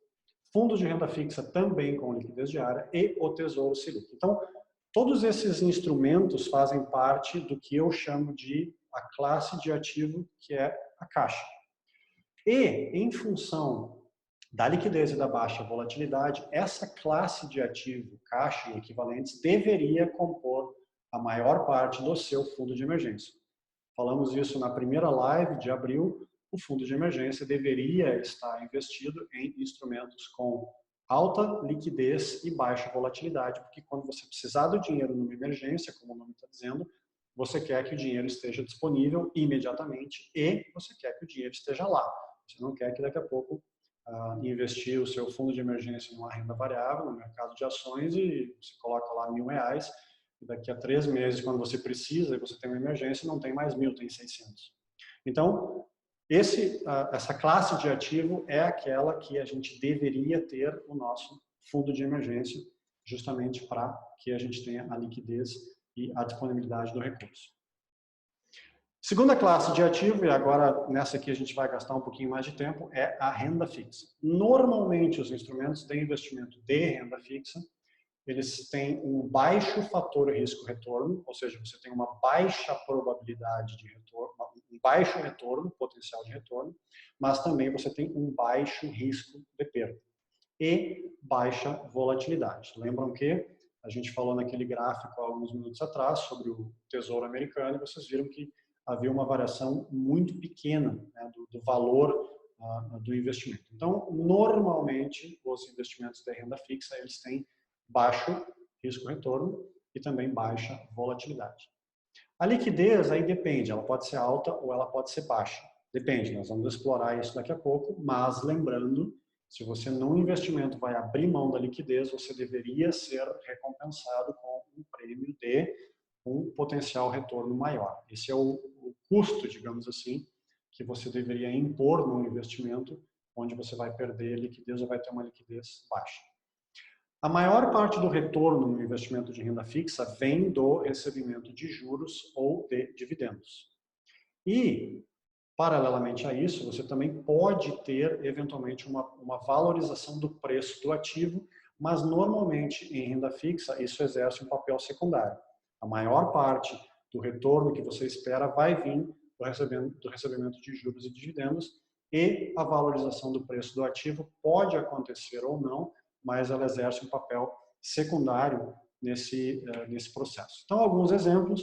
Speaker 1: fundos de renda fixa também com liquidez diária e o Tesouro Selic. Então, todos esses instrumentos fazem parte do que eu chamo de a classe de ativo, que é a caixa. E, em função da liquidez e da baixa volatilidade, essa classe de ativo, caixa e equivalentes, deveria compor a maior parte do seu fundo de emergência. Falamos isso na primeira live de abril. O fundo de emergência deveria estar investido em instrumentos com alta liquidez e baixa volatilidade, porque quando você precisar do dinheiro numa emergência, como o nome está dizendo, você quer que o dinheiro esteja disponível imediatamente e você quer que o dinheiro esteja lá. Você não quer que daqui a pouco investir o seu fundo de emergência em uma renda variável, no mercado de ações, e você coloca lá R$ 1.000, e daqui a 3 meses, quando você precisa e você tem uma emergência, não tem mais 1.000, tem 600. Então, essa classe de ativo é aquela que a gente deveria ter o nosso fundo de emergência, justamente para que a gente tenha a liquidez e a disponibilidade do recurso. Segunda classe de ativo, e agora nessa aqui a gente vai gastar um pouquinho mais de tempo, é a renda fixa. Normalmente os instrumentos de investimento de renda fixa, eles têm um baixo fator risco-retorno, ou seja, você tem uma baixa probabilidade de retorno, um baixo retorno, potencial de retorno, mas também você tem um baixo risco de perda e baixa volatilidade. Lembram que a gente falou naquele gráfico há alguns minutos atrás sobre o Tesouro Americano e vocês viram que havia uma variação muito pequena, né, do valor do investimento. Então, normalmente, os investimentos de renda fixa, eles têm baixo risco-retorno e também baixa volatilidade. A liquidez aí depende, ela pode ser alta ou ela pode ser baixa. Depende, nós vamos explorar isso daqui a pouco, mas lembrando, se você num investimento vai abrir mão da liquidez, você deveria ser recompensado com um prêmio de um potencial retorno maior. Esse é o custo, digamos assim, que você deveria impor num investimento onde você vai perder liquidez ou vai ter uma liquidez baixa. A maior parte do retorno no investimento de renda fixa vem do recebimento de juros ou de dividendos. E, paralelamente a isso, você também pode ter, eventualmente, uma valorização do preço do ativo, mas, normalmente, em renda fixa, isso exerce um papel secundário. A maior parte do retorno que você espera vai vir do recebimento de juros e dividendos, e a valorização do preço do ativo pode acontecer ou não, mas ela exerce um papel secundário nesse processo. Então, alguns exemplos: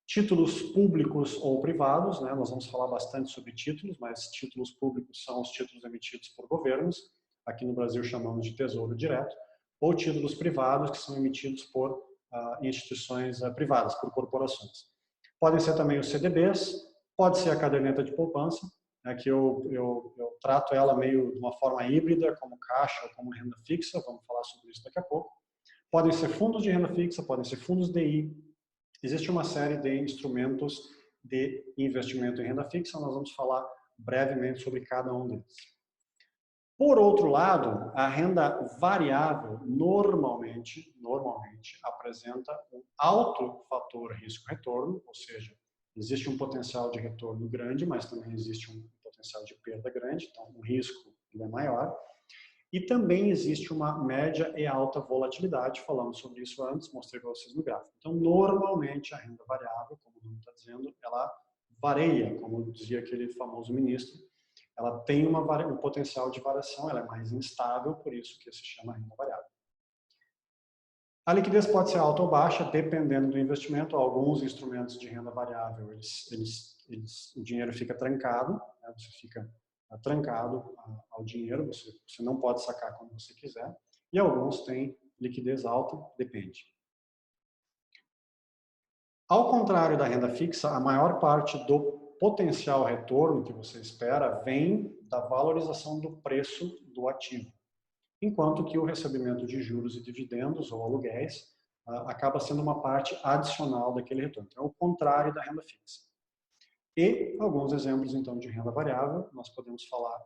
Speaker 1: títulos públicos ou privados, né? Nós vamos falar bastante sobre títulos, mas títulos públicos são os títulos emitidos por governos, aqui no Brasil chamamos de Tesouro Direto, ou títulos privados que são emitidos por instituições privadas, por corporações. Podem ser também os CDBs, pode ser a caderneta de poupança, que eu trato ela meio de uma forma híbrida, como caixa ou como renda fixa, vamos falar sobre isso daqui a pouco. Podem ser fundos de renda fixa, podem ser fundos DI. Existe uma série de instrumentos de investimento em renda fixa, nós vamos falar brevemente sobre cada um deles. Por outro lado, a renda variável normalmente apresenta um alto fator risco-retorno, ou seja, existe um potencial de retorno grande, mas também existe um potencial de perda grande, então o risco é maior. E também existe uma média e alta volatilidade, falamos sobre isso antes, mostrei para vocês no gráfico. Então, normalmente, a renda variável, como o nome está dizendo, ela varia, como dizia aquele famoso ministro, ela tem um potencial de variação, ela é mais instável, por isso que se chama renda variável. A liquidez pode ser alta ou baixa, dependendo do investimento. Alguns instrumentos de renda variável, o dinheiro fica trancado, né? Você fica trancado ao dinheiro, você não pode sacar quando você quiser. E alguns têm liquidez alta, depende. Ao contrário da renda fixa, a maior parte do potencial retorno que você espera vem da valorização do preço do ativo, enquanto que o recebimento de juros e dividendos ou aluguéis acaba sendo uma parte adicional daquele retorno. Então, é o contrário da renda fixa. E alguns exemplos, então, de renda variável, nós podemos falar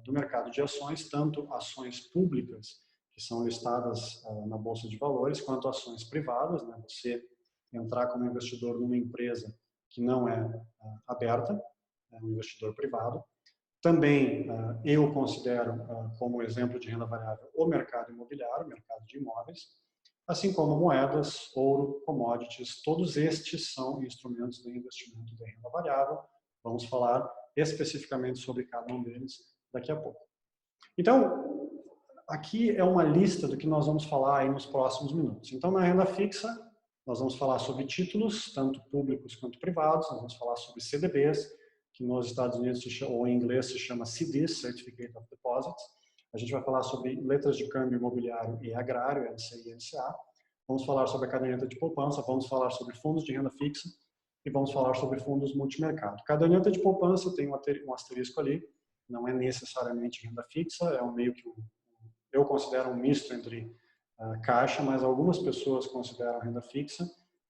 Speaker 1: do mercado de ações, tanto ações públicas, que são listadas na Bolsa de Valores, quanto ações privadas, né? Você entrar como investidor numa empresa que não é aberta, é um investidor privado. Também eu considero como exemplo de renda variável o mercado imobiliário, o mercado de imóveis, assim como moedas, ouro, commodities, todos estes são instrumentos de investimento de renda variável. Vamos falar especificamente sobre cada um deles daqui a pouco. Então, aqui é uma lista do que nós vamos falar aí nos próximos minutos. Então, na renda fixa, nós vamos falar sobre títulos, tanto públicos quanto privados, nós vamos falar sobre CDBs, que nos Estados Unidos, ou em inglês, se chama CDs, Certificate of Deposits. A gente vai falar sobre letras de câmbio imobiliário e agrário, LCI e LCA. Vamos falar sobre a caderneta de poupança, vamos falar sobre fundos de renda fixa e vamos falar sobre fundos multimercado. Caderneta de poupança tem um asterisco ali, não é necessariamente renda fixa, é um meio que eu considero um misto entre caixa, mas algumas pessoas consideram renda fixa.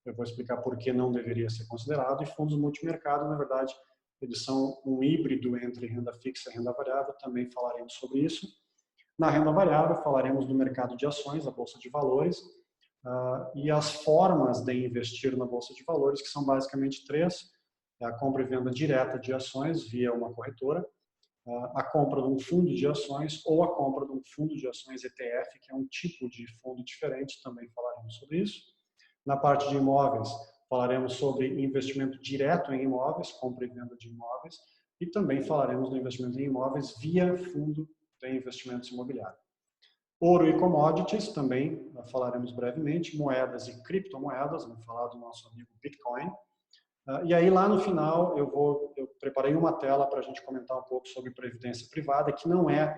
Speaker 1: Eu vou explicar por que não deveria ser considerado. E fundos multimercado, na verdade, eles são um híbrido entre renda fixa e renda variável, também falaremos sobre isso. Na renda variável, falaremos do mercado de ações, da Bolsa de Valores, e as formas de investir na Bolsa de Valores, que são basicamente três: a compra e venda direta de ações via uma corretora, a compra de um fundo de ações ou a compra de um fundo de ações ETF, que é um tipo de fundo diferente, também falaremos sobre isso. Na parte de imóveis, falaremos sobre investimento direto em imóveis, compra e venda de imóveis, e também falaremos do investimento em imóveis via fundo de investimentos imobiliários. Ouro e commodities, também falaremos brevemente, moedas e criptomoedas, vamos falar do nosso amigo Bitcoin. E aí lá no final eu preparei uma tela para a gente comentar um pouco sobre previdência privada, que não é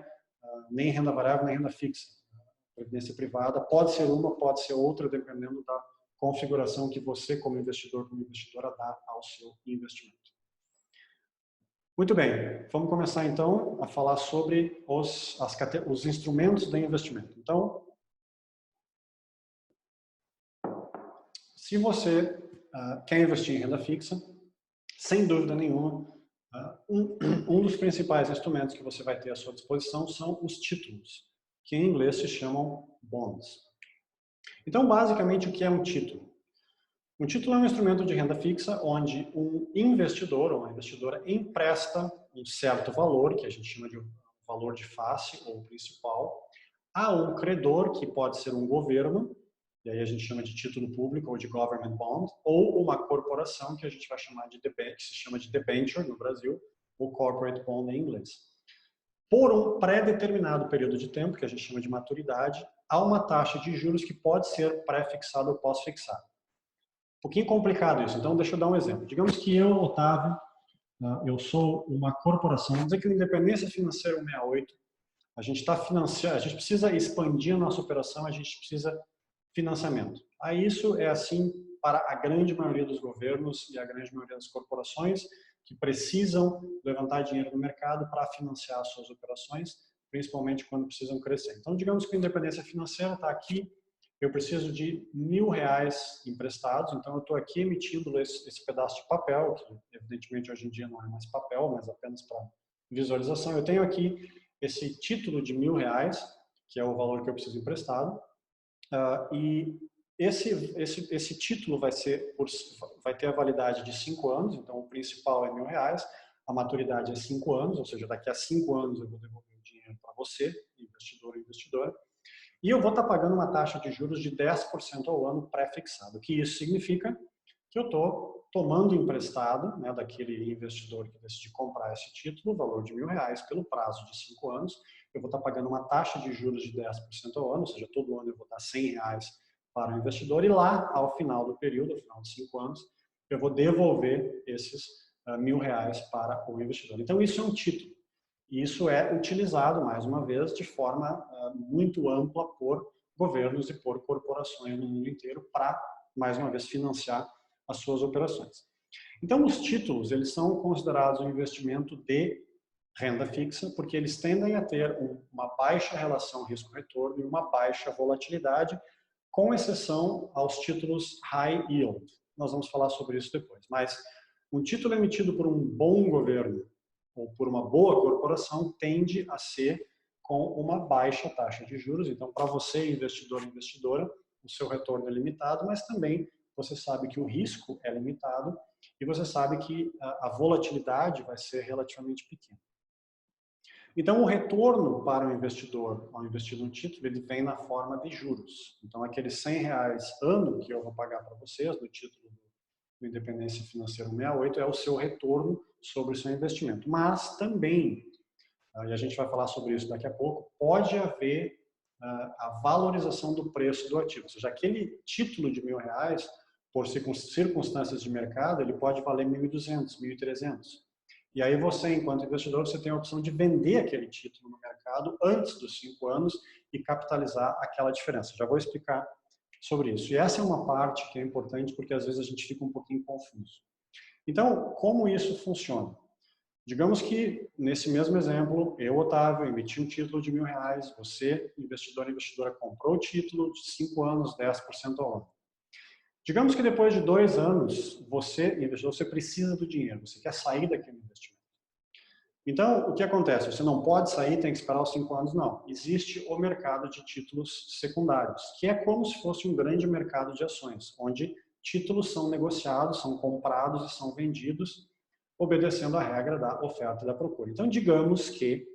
Speaker 1: nem renda variável nem renda fixa. Previdência privada pode ser uma, pode ser outra, dependendo da configuração que você, como investidor, como investidora, dá ao seu investimento. Muito bem, vamos começar então a falar sobre os instrumentos de investimento. Então, se você quer investir em renda fixa, sem dúvida nenhuma, um dos principais instrumentos que você vai ter à sua disposição são os títulos, que em inglês se chamam bonds. Então, basicamente, o que é um título? Um título é um instrumento de renda fixa onde um investidor ou uma investidora empresta um certo valor, que a gente chama de valor de face ou principal, a um credor, que pode ser um governo, e aí a gente chama de título público ou de government bond, ou uma corporação, que a gente vai chamar de que se chama de debenture no Brasil, ou corporate bond em inglês. Por um pré-determinado período de tempo, que a gente chama de maturidade, há uma taxa de juros que pode ser pré-fixada ou pós-fixada. Um pouquinho complicado isso, então deixa eu dar um exemplo. Digamos que eu, Otávio, eu sou uma corporação, vamos dizer que a Independência Financeira 168, a gente está financiando, a gente precisa expandir a nossa operação, a gente precisa financiamento. Aí isso é assim para a grande maioria dos governos e a grande maioria das corporações que precisam levantar dinheiro no mercado para financiar as suas operações, principalmente quando precisam crescer. Então, digamos que a Independência Financeira está aqui, eu preciso de R$1.000 emprestados, então eu estou aqui emitindo esse pedaço de papel, que evidentemente hoje em dia não é mais papel, mas apenas para visualização. Eu tenho aqui esse título de R$1.000, que é o valor que eu preciso emprestado, e esse título vai ter a validade de 5 anos, então o principal é R$1.000, a maturidade é 5 anos, ou seja, daqui a 5 anos eu vou devolver o dinheiro para você, investidor. investidora, e eu vou estar pagando uma taxa de juros de 10% ao ano pré-fixado. O que isso significa? Que eu estou tomando emprestado, né, daquele investidor que decide comprar esse título, o valor de R$1.000 pelo prazo de 5 anos, eu vou estar pagando uma taxa de juros de 10% ao ano, ou seja, todo ano eu vou dar R$100 para o investidor, e lá, ao final do período, ao final de 5 anos, eu vou devolver esses R$1.000 para o investidor. Então, isso é um título. E isso é utilizado, mais uma vez, de forma muito ampla por governos e por corporações no mundo inteiro para, mais uma vez, financiar as suas operações. Então, os títulos, eles são considerados um investimento de renda fixa, porque eles tendem a ter uma baixa relação risco-retorno e uma baixa volatilidade, com exceção aos títulos high yield. Nós vamos falar sobre isso depois. Mas um título emitido por um bom governo ou por uma boa corporação tende a ser com uma baixa taxa de juros. Então, para você, investidor e investidora, o seu retorno é limitado, mas também você sabe que o risco é limitado e você sabe que a volatilidade vai ser relativamente pequena. Então, o retorno para o investidor ao investir no título, ele vem na forma de juros. Então, aqueles R$100 ano que eu vou pagar para vocês no título do Independência Financeira 168 é o seu retorno sobre o seu investimento. Mas também, e a gente vai falar sobre isso daqui a pouco, pode haver a valorização do preço do ativo. Ou seja, aquele título de R$1.000, por circunstâncias de mercado, ele pode valer 1.200, 1.300. E aí você, enquanto investidor, você tem a opção de vender aquele título no mercado antes dos 5 anos e capitalizar aquela diferença. Já vou explicar sobre isso. E essa é uma parte que é importante porque às vezes a gente fica um pouquinho confuso. Então, como isso funciona? Digamos que, nesse mesmo exemplo, eu, Otávio, emiti um título de R$1.000, você, investidor e investidora, comprou o título de 5 anos, 10% ao ano. Digamos que depois de 2 anos, você, investidor, você precisa do dinheiro, você quer sair daquele investimento. Então, o que acontece? Você não pode sair, tem que esperar os 5 anos? Não. Existe o mercado de títulos secundários, que é como se fosse um grande mercado de ações, onde títulos são negociados, são comprados e são vendidos, obedecendo à regra da oferta e da procura. Então, digamos que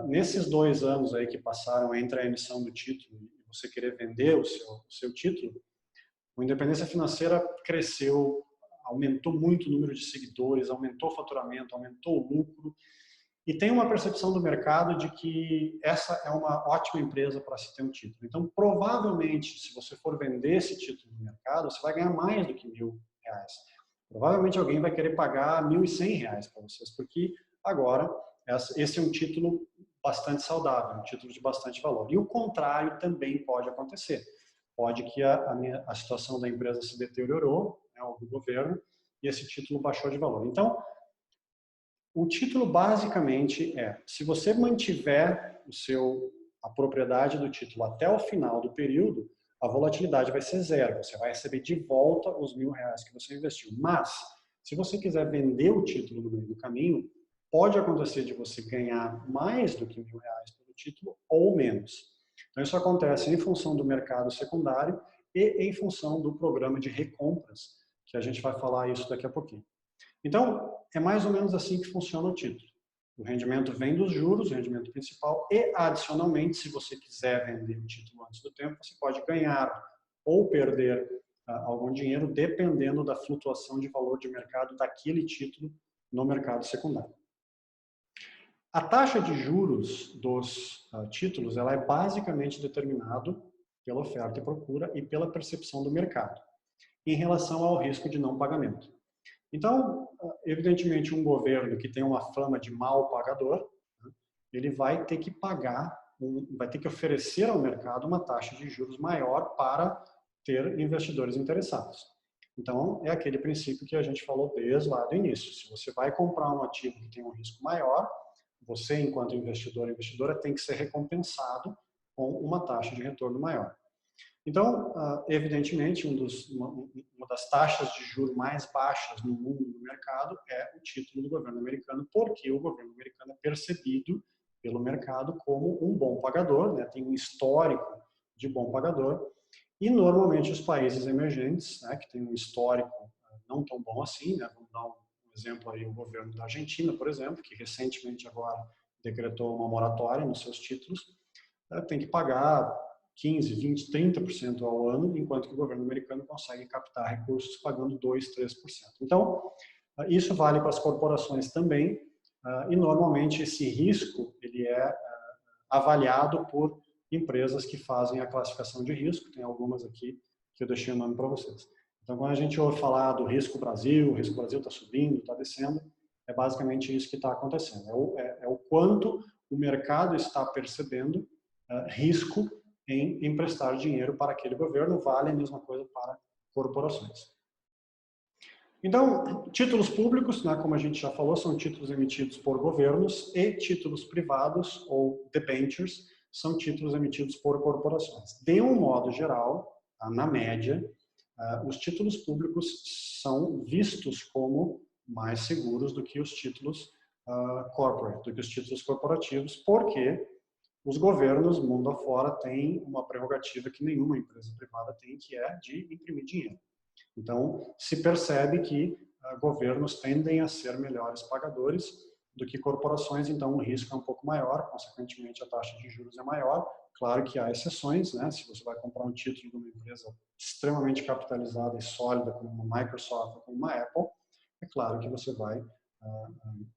Speaker 1: nesses 2 anos aí que passaram entre a emissão do título e você querer vender o seu título, a Independência Financeira cresceu, aumentou muito o número de seguidores, aumentou o faturamento, aumentou o lucro, e tem uma percepção do mercado de que essa é uma ótima empresa para se ter um título. Então, provavelmente, se você for vender esse título no mercado, você vai ganhar mais do que R$1.000. Provavelmente alguém vai querer pagar R$1.100 para vocês, porque agora esse é um título bastante saudável, um título de bastante valor. E o contrário também pode acontecer. Pode que a situação da empresa se deteriorou, né, ou do governo, e esse título baixou de valor. Então, o título basicamente se você mantiver a propriedade do título até o final do período, a volatilidade vai ser zero, você vai receber de volta os R$1.000 que você investiu. Mas, se você quiser vender o título no meio do caminho, pode acontecer de você ganhar mais do que R$1.000 pelo título ou menos. Então, isso acontece em função do mercado secundário e em função do programa de recompras, que a gente vai falar isso daqui a pouquinho. Então, é mais ou menos assim que funciona o título. O rendimento vem dos juros, o rendimento principal, e adicionalmente, se você quiser vender o título antes do tempo, você pode ganhar ou perder algum dinheiro, dependendo da flutuação de valor de mercado daquele título no mercado secundário. A taxa de juros dos títulos, ela é basicamente determinada pela oferta e procura e pela percepção do mercado, em relação ao risco de não pagamento. Então, evidentemente, um governo que tem uma fama de mal pagador, né, ele vai ter que vai ter que oferecer ao mercado uma taxa de juros maior para ter investidores interessados. Então, é aquele princípio que a gente falou desde lá do início. Se você vai comprar um ativo que tem um risco maior, você, enquanto investidor ou investidora, tem que ser recompensado com uma taxa de retorno maior. Então, evidentemente, uma das taxas de juros mais baixas no mundo, no mercado, é o título do governo americano, porque o governo americano é percebido pelo mercado como um bom pagador, né, tem um histórico de bom pagador, e normalmente os países emergentes, né, que têm um histórico não tão bom assim, né, vamos dar um exemplo aí, o governo da Argentina, por exemplo, que recentemente agora decretou uma moratória nos seus títulos, tem que pagar 15, 20, 30% ao ano, enquanto que o governo americano consegue captar recursos pagando 2, 3%. Então, isso vale para as corporações também, e normalmente esse risco ele é avaliado por empresas que fazem a classificação de risco, tem algumas aqui que eu deixei o nome para vocês. Então, quando a gente ouve falar do risco Brasil está subindo, está descendo, é basicamente isso que está acontecendo. É o quanto o mercado está percebendo risco em emprestar dinheiro para aquele governo, vale a mesma coisa para corporações. Então, títulos públicos, né, como a gente já falou, são títulos emitidos por governos, e títulos privados, ou debentures, são títulos emitidos por corporações. De um modo geral, na média, os títulos públicos são vistos como mais seguros do que os títulos corporate, do que os títulos corporativos, porque os governos, mundo afora, têm uma prerrogativa que nenhuma empresa privada tem, que é de imprimir dinheiro. Então, se percebe que governos tendem a ser melhores pagadores do que corporações, então o risco é um pouco maior, consequentemente a taxa de juros é maior. Claro que há exceções, né? Se você vai comprar um título de uma empresa extremamente capitalizada e sólida, como uma Microsoft ou como uma Apple, é claro que você vai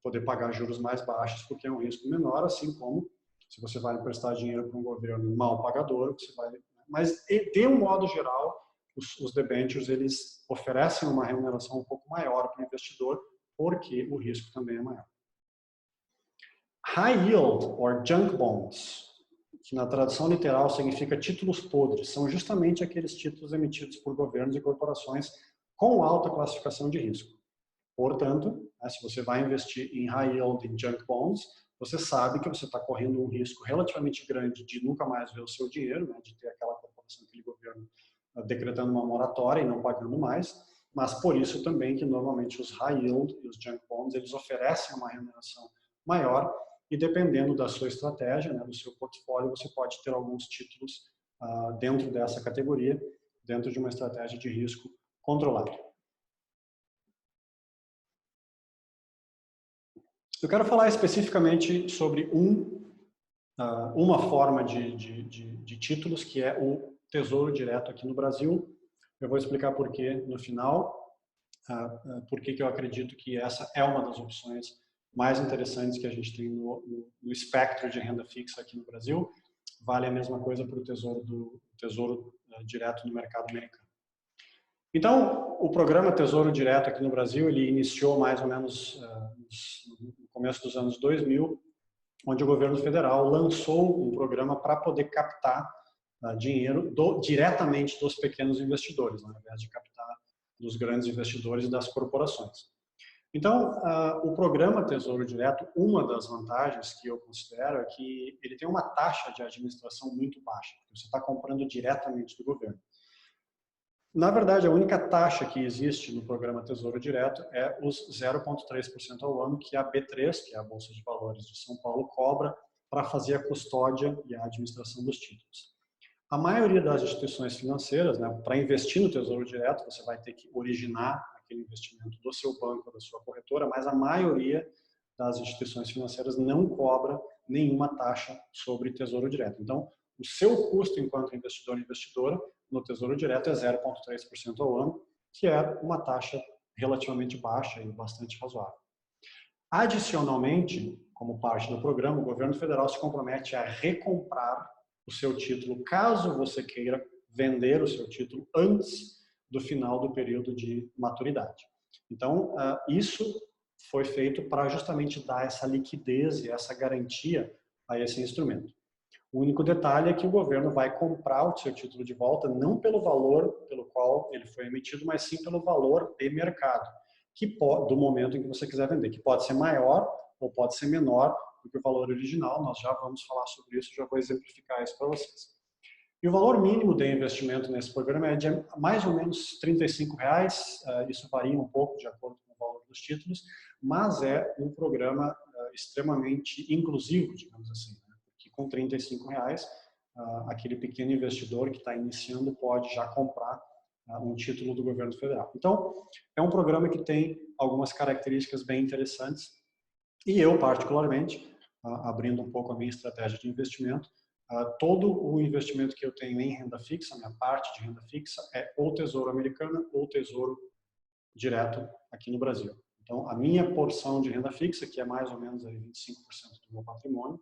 Speaker 1: poder pagar juros mais baixos, porque é um risco menor, assim como se você vai emprestar dinheiro para um governo mal pagador, você vai... Mas, de um modo geral, os debentures eles oferecem uma remuneração um pouco maior para o investidor, porque o risco também é maior. High yield, or junk bonds, que na tradução literal significa títulos podres, são justamente aqueles títulos emitidos por governos e corporações com alta classificação de risco. Portanto, se você vai investir em high yield e junk bonds, você sabe que você está correndo um risco relativamente grande de nunca mais ver o seu dinheiro, né, de ter aquela corporação, aquele governo decretando uma moratória e não pagando mais, mas por isso também que normalmente os high yield e os junk bonds, eles oferecem uma remuneração maior, e dependendo da sua estratégia, né, do seu portfólio, você pode ter alguns títulos dentro dessa categoria, dentro de uma estratégia de risco controlado. Eu quero falar especificamente sobre uma forma de títulos, que é o Tesouro Direto aqui no Brasil. Eu vou explicar por quê no final, por que eu acredito que essa é uma das opções mais interessantes que a gente tem no espectro de renda fixa aqui no Brasil. Vale a mesma coisa para o Tesouro Direto no mercado americano. Então, o programa Tesouro Direto aqui no Brasil, ele iniciou mais ou menos no começo dos anos 2000, onde o governo federal lançou um programa para poder captar dinheiro diretamente dos pequenos investidores, ao invés de captar dos grandes investidores e das corporações. Então, o programa Tesouro Direto, uma das vantagens que eu considero é que ele tem uma taxa de administração muito baixa, porque você está comprando diretamente do governo. Na verdade, a única taxa que existe no programa Tesouro Direto é os 0,3% ao ano que a B3, que é a Bolsa de Valores de São Paulo, cobra para fazer a custódia e a administração dos títulos. A maioria das instituições financeiras, né, para investir no Tesouro Direto, você vai ter que originar aquele investimento do seu banco ou da sua corretora, mas a maioria das instituições financeiras não cobra nenhuma taxa sobre Tesouro Direto. Então, o seu custo enquanto investidor ou investidora no Tesouro Direto é 0,3% ao ano, que é uma taxa relativamente baixa e bastante razoável. Adicionalmente, como parte do programa, o governo federal se compromete a recomprar o seu título, caso você queira vender o seu título antes do final do período de maturidade. Então, isso foi feito para justamente dar essa liquidez e essa garantia a esse instrumento. O único detalhe é que o governo vai comprar o seu título de volta não pelo valor pelo qual ele foi emitido, mas sim pelo valor de mercado, do momento em que você quiser vender, que pode ser maior ou pode ser menor do que o valor original. Nós já vamos falar sobre isso, já vou exemplificar isso para vocês. E o valor mínimo de investimento nesse programa é de mais ou menos R$ 35, isso varia um pouco de acordo com o valor dos títulos, mas é um programa extremamente inclusivo, digamos assim, né? Porque com R$ 35, aquele pequeno investidor que está iniciando pode já comprar um título do governo federal. Então, é um programa que tem algumas características bem interessantes, e eu, particularmente, abrindo um pouco a minha estratégia de investimento, todo o investimento que eu tenho em renda fixa, minha parte de renda fixa, é ou Tesouro Americano ou Tesouro Direto aqui no Brasil. Então, a minha porção de renda fixa, que é mais ou menos aí 25% do meu patrimônio,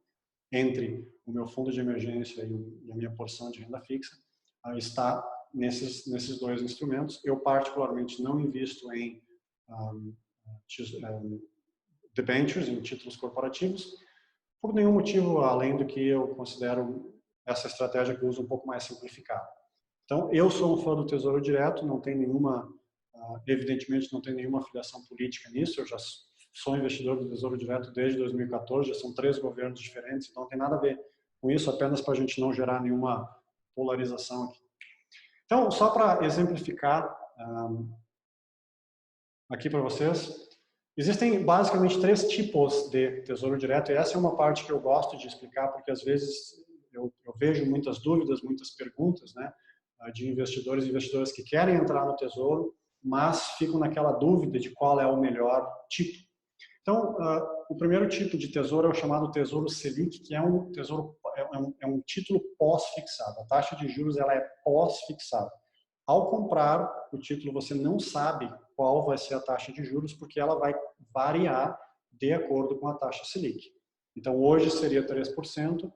Speaker 1: entre o meu fundo de emergência e a minha porção de renda fixa, está nesses dois instrumentos. Eu, particularmente, não invisto em debentures, em títulos corporativos, por nenhum motivo além do que eu considero essa estratégia que eu uso um pouco mais simplificada. Então, eu sou um fã do Tesouro Direto, não tem nenhuma, evidentemente, não tem nenhuma filiação política nisso, eu já sou investidor do Tesouro Direto desde 2014, já são 3 governos diferentes, então não tem nada a ver com isso, apenas para a gente não gerar nenhuma polarização aqui. Então, só para exemplificar aqui para vocês, existem basicamente 3 tipos de Tesouro Direto, e essa é uma parte que eu gosto de explicar, porque às vezes eu vejo muitas dúvidas, muitas perguntas, né, de investidores e investidoras que querem entrar no Tesouro, mas ficam naquela dúvida de qual é o melhor tipo. Então, o primeiro tipo de tesouro é o chamado Tesouro Selic, que é um tesouro, é um título pós-fixado. A taxa de juros ela é pós-fixada. Ao comprar o título, você não sabe qual vai ser a taxa de juros, porque ela vai variar de acordo com a taxa Selic. Então, hoje seria 3%,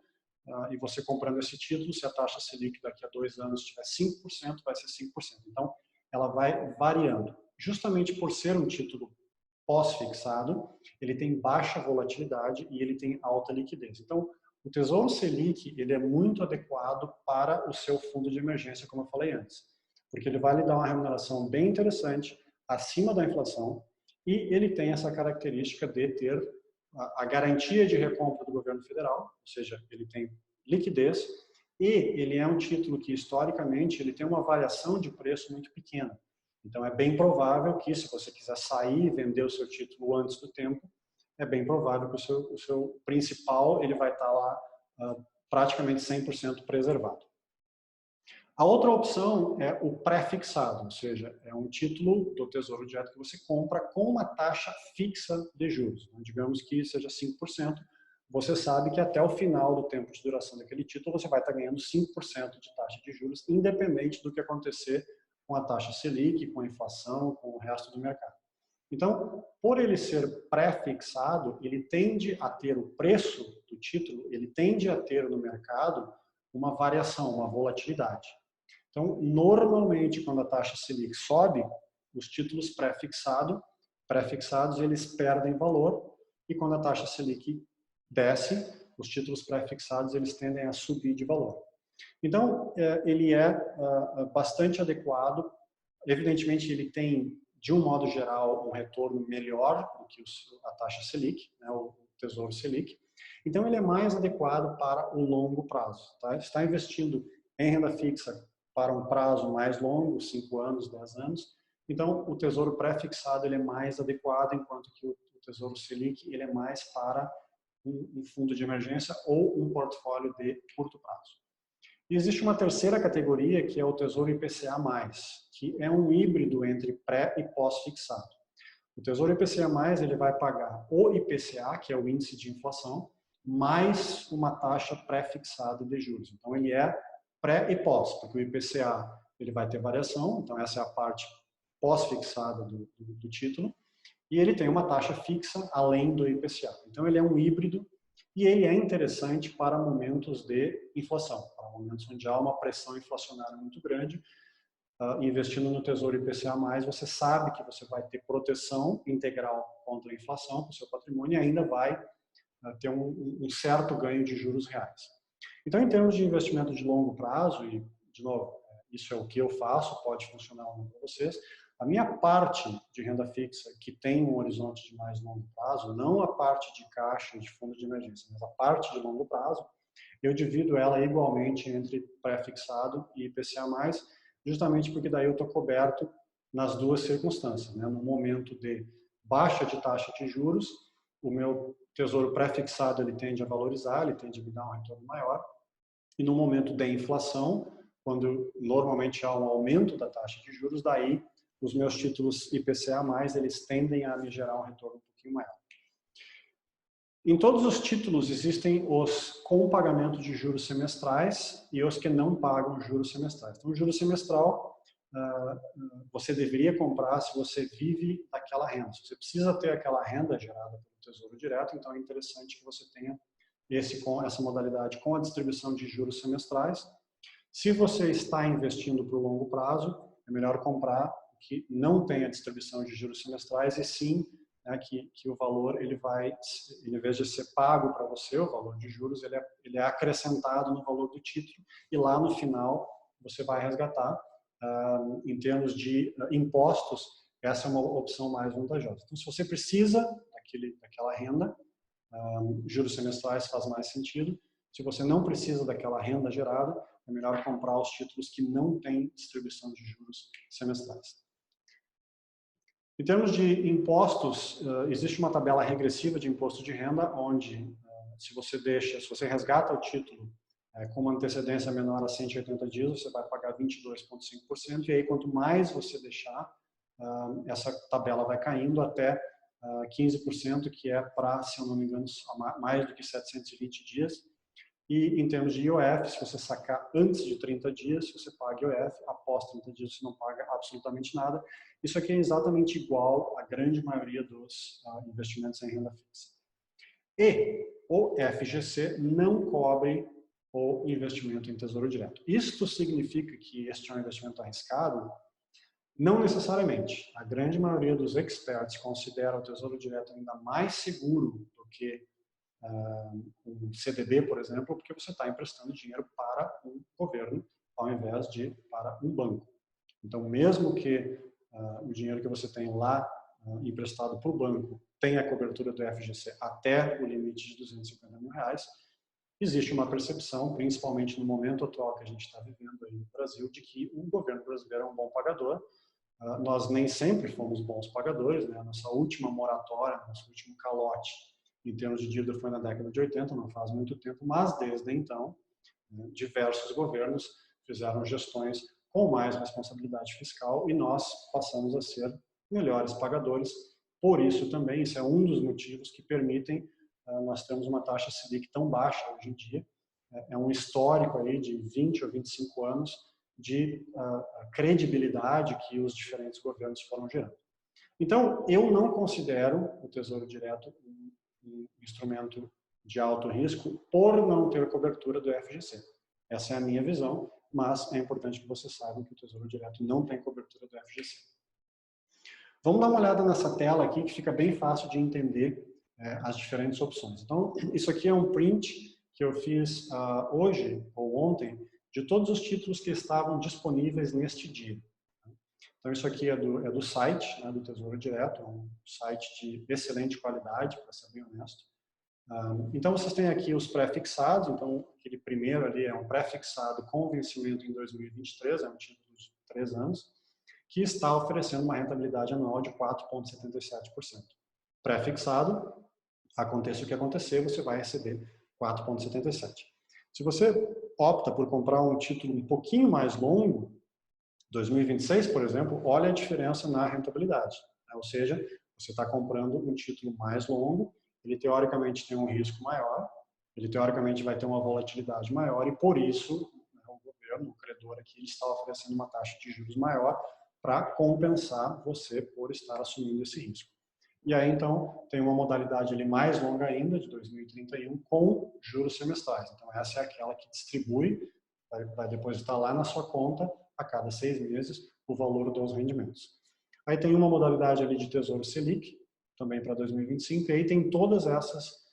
Speaker 1: e você comprando esse título, se a taxa Selic daqui a 2 anos tiver 5%, vai ser 5%. Então, ela vai variando. Justamente por ser um título pós-fixado, ele tem baixa volatilidade e ele tem alta liquidez. Então, o Tesouro Selic, ele é muito adequado para o seu fundo de emergência, como eu falei antes, porque ele vai lhe dar uma remuneração bem interessante, acima da inflação, e ele tem essa característica de ter a garantia de recompra do governo federal, ou seja, ele tem liquidez, e ele é um título que, historicamente, ele tem uma variação de preço muito pequena. Então, é bem provável que, se você quiser sair e vender o seu título antes do tempo, é bem provável que o seu principal ele vai estar lá praticamente 100% preservado. A outra opção é o pré-fixado, ou seja, é um título do Tesouro Direto que você compra com uma taxa fixa de juros. Digamos que seja 5%, você sabe que até o final do tempo de duração daquele título você vai estar ganhando 5% de taxa de juros, independente do que acontecer com a taxa Selic, com a inflação, com o resto do mercado. Então, por ele ser pré-fixado, ele tende a ter o preço do título, ele tende a ter no mercado uma variação, uma volatilidade. Então, normalmente, quando a taxa Selic sobe, os títulos pré-fixados, eles perdem valor, e quando a taxa Selic desce, os títulos pré-fixados, eles tendem a subir de valor. Então, ele é bastante adequado. Evidentemente, ele tem, de um modo geral, um retorno melhor do que a taxa Selic, né, o Tesouro Selic. Então, ele é mais adequado para o longo prazo. Tá? Está investindo em renda fixa para um prazo mais longo, 5 anos, 10 anos. Então, o Tesouro pré-fixado ele é mais adequado, enquanto que o Tesouro Selic ele é mais para um fundo de emergência ou um portfólio de curto prazo. E existe uma terceira categoria, que é o Tesouro IPCA+, que é um híbrido entre pré e pós-fixado. O Tesouro IPCA+, ele vai pagar o IPCA, que é o índice de inflação, mais uma taxa pré-fixada de juros. Então, ele é pré e pós, porque o IPCA ele vai ter variação, então essa é a parte pós-fixada do título, e ele tem uma taxa fixa além do IPCA. Então, ele é um híbrido e ele é interessante para momentos de inflação, para momentos onde há uma pressão inflacionária muito grande. Investindo no Tesouro IPCA+, você sabe que você vai ter proteção integral contra a inflação para o seu patrimônio e ainda vai ter um certo ganho de juros reais. Então, em termos de investimento de longo prazo, e, de novo, isso é o que eu faço, pode funcionar ou não para vocês, a minha parte de renda fixa, que tem um horizonte de mais longo prazo, não a parte de caixa de fundo de emergência, mas a parte de longo prazo, eu divido ela igualmente entre pré-fixado e IPCA+, justamente porque daí eu estou coberto nas duas circunstâncias. Né? No momento de baixa de taxa de juros, o meu tesouro pré-fixado ele tende a valorizar, ele tende a me dar um retorno maior, e no momento de inflação, quando normalmente há um aumento da taxa de juros, daí os meus títulos IPCA+, eles tendem a me gerar um retorno um pouquinho maior. Em todos os títulos existem os com pagamento de juros semestrais e os que não pagam juros semestrais. Então, o juro semestral você deveria comprar se você vive daquela renda. Se você precisa ter aquela renda gerada pelo Tesouro Direto, então é interessante que você tenha essa modalidade com a distribuição de juros semestrais. Se você está investindo para o longo prazo, é melhor comprar que não tenha distribuição de juros semestrais e sim que o valor, ele vai, em vez de ser pago para você, o valor de juros, ele é acrescentado no valor do título e lá no final você vai resgatar. Em termos de impostos, essa é uma opção mais vantajosa. Então, se você precisa daquela renda, juros semestrais faz mais sentido. Se você não precisa daquela renda gerada, é melhor comprar os títulos que não têm distribuição de juros semestrais. Em termos de impostos, existe uma tabela regressiva de imposto de renda, onde se você resgata o título com uma antecedência menor a 180 dias, você vai pagar 22,5%, e aí quanto mais você deixar, essa tabela vai caindo até 15%, que é para, se eu não me engano, mais do que 720 dias. E em termos de IOF, se você sacar antes de 30 dias, você paga IOF, após 30 dias você não paga absolutamente nada. Isso aqui é exatamente igual à grande maioria dos investimentos em renda fixa. E o FGC não cobre o investimento em Tesouro Direto. Isto significa que este é um investimento arriscado? Não necessariamente. A grande maioria dos experts considera o Tesouro Direto ainda mais seguro do que um CDB, por exemplo, porque você está emprestando dinheiro para um governo ao invés de para um banco. Então, mesmo que o dinheiro que você tem lá emprestado para o banco tenha a cobertura do FGC até o limite de R$250 mil, existe uma percepção, principalmente no momento atual que a gente está vivendo aí no Brasil, de que o governo brasileiro é um bom pagador. Nós nem sempre fomos bons pagadores, né? A nossa última moratória, nosso último calote em termos de dívida foi na década de 80, não faz muito tempo, mas desde então, diversos governos fizeram gestões com mais responsabilidade fiscal e nós passamos a ser melhores pagadores. Por isso também, isso é um dos motivos que permitem nós termos uma taxa Selic tão baixa hoje em dia. É um histórico aí de 20 ou 25 anos de credibilidade que os diferentes governos foram gerando. Então, eu não considero o Tesouro Direto um instrumento de alto risco por não ter cobertura do FGC. Essa é a minha visão, mas é importante que vocês saibam que o Tesouro Direto não tem cobertura do FGC. Vamos dar uma olhada nessa tela aqui, que fica bem fácil de entender as diferentes opções. Então, isso aqui é um print que eu fiz hoje ou ontem de todos os títulos que estavam disponíveis neste dia. Então, isso aqui é do site, né, do Tesouro Direto, é um site de excelente qualidade, para ser bem honesto. Então, vocês têm aqui os pré-fixados. Então, aquele primeiro ali é um pré-fixado com vencimento em 2023, é um título de 3 anos, que está oferecendo uma rentabilidade anual de 4,77%. Pré-fixado, aconteça o que acontecer, você vai receber 4,77%. Se você opta por comprar um título um pouquinho mais longo, 2026, por exemplo, olha a diferença na rentabilidade. Ou seja, você está comprando um título mais longo, ele teoricamente tem um risco maior, ele teoricamente vai ter uma volatilidade maior e por isso o governo, o credor aqui, ele está oferecendo uma taxa de juros maior para compensar você por estar assumindo esse risco. E aí, então, tem uma modalidade ali mais longa ainda, de 2031, com juros semestrais. Então, essa é aquela que distribui, vai depositar lá na sua conta a cada 6 meses o valor dos rendimentos. Aí tem uma modalidade ali de Tesouro Selic, também para 2025, e aí tem todas essas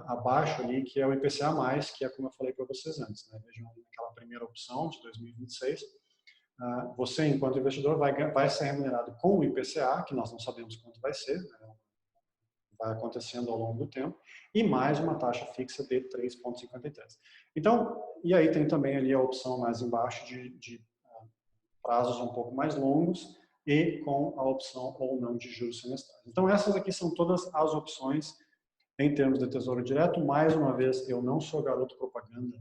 Speaker 1: abaixo ali, que é o IPCA+, que é como eu falei para vocês antes, né? Vejam aquela primeira opção de 2026, você, enquanto investidor, vai ser remunerado com o IPCA, que nós não sabemos quanto vai ser, né? Vai acontecendo ao longo do tempo, e mais uma taxa fixa de 3,53. Então, e aí tem também ali a opção mais embaixo de prazos um pouco mais longos e com a opção ou não de juros semestrais. Então, essas aqui são todas as opções em termos de Tesouro Direto. Mais uma vez, eu não sou garoto propaganda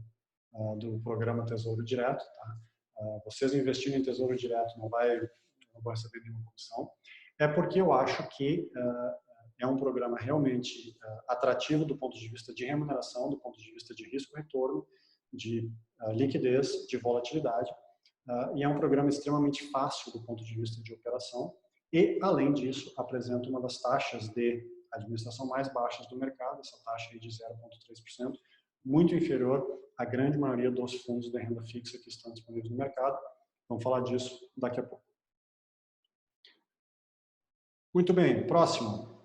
Speaker 1: do programa Tesouro Direto. Tá? Vocês investirem em Tesouro Direto não vão receber nenhuma comissão. É porque eu acho que é um programa realmente atrativo do ponto de vista de remuneração, do ponto de vista de risco-retorno, de liquidez, de volatilidade, e é um programa extremamente fácil do ponto de vista de operação e, além disso, apresenta uma das taxas de administração mais baixas do mercado, essa taxa aí de 0,3%, muito inferior à grande maioria dos fundos de renda fixa que estão disponíveis no mercado. Vamos falar disso daqui a pouco. Muito bem, próximo.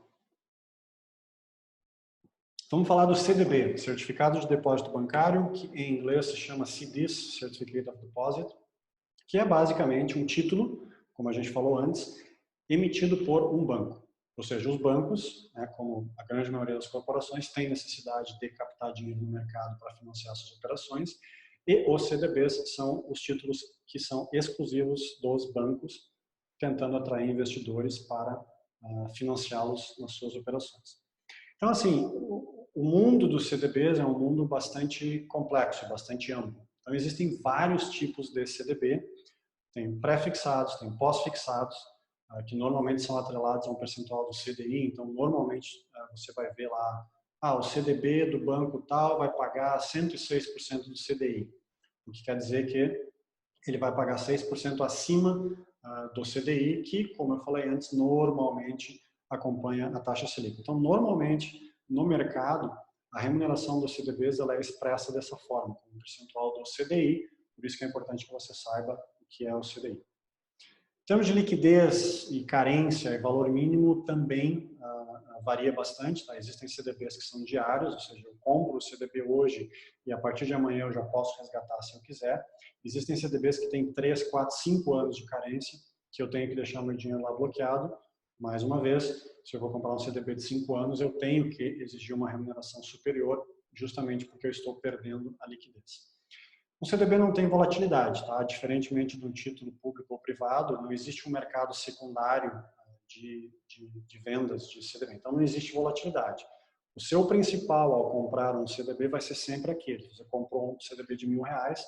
Speaker 1: Vamos falar do CDB, Certificado de Depósito Bancário, que em inglês se chama CDIS, Certificate of Deposit, que é basicamente um título, como a gente falou antes, emitido por um banco. Ou seja, os bancos, né, como a grande maioria das corporações, têm necessidade de captar dinheiro no mercado para financiar suas operações, e os CDBs são os títulos que são exclusivos dos bancos, tentando atrair investidores para financiá-los nas suas operações. Então, assim, o mundo dos CDBs é um mundo bastante complexo, bastante amplo. Então, existem vários tipos de CDB, tem pré-fixados, tem pós-fixados, que normalmente são atrelados a um percentual do CDI, então, normalmente, você vai ver lá, o CDB do banco tal vai pagar 106% do CDI, o que quer dizer que ele vai pagar 6% acima do CDI, que, como eu falei antes, normalmente acompanha a taxa Selic. Então, normalmente, no mercado, a remuneração dos CDBs ela é expressa dessa forma, com um percentual do CDI, por isso que é importante que você saiba o que é o CDI. Em termos de liquidez e carência e valor mínimo, também varia bastante. Tá? Existem CDBs que são diários, ou seja, eu compro o CDB hoje e a partir de amanhã eu já posso resgatar se eu quiser. Existem CDBs que têm 3, 4, 5 anos de carência, que eu tenho que deixar meu dinheiro lá bloqueado. Mais uma vez, se eu vou comprar um CDB de 5 anos, eu tenho que exigir uma remuneração superior, justamente porque eu estou perdendo a liquidez. O CDB não tem volatilidade, tá? Diferentemente do título público ou privado, não existe um mercado secundário de vendas de CDB, então não existe volatilidade. O seu principal ao comprar um CDB vai ser sempre aquele. Você comprou um CDB de R$1.000,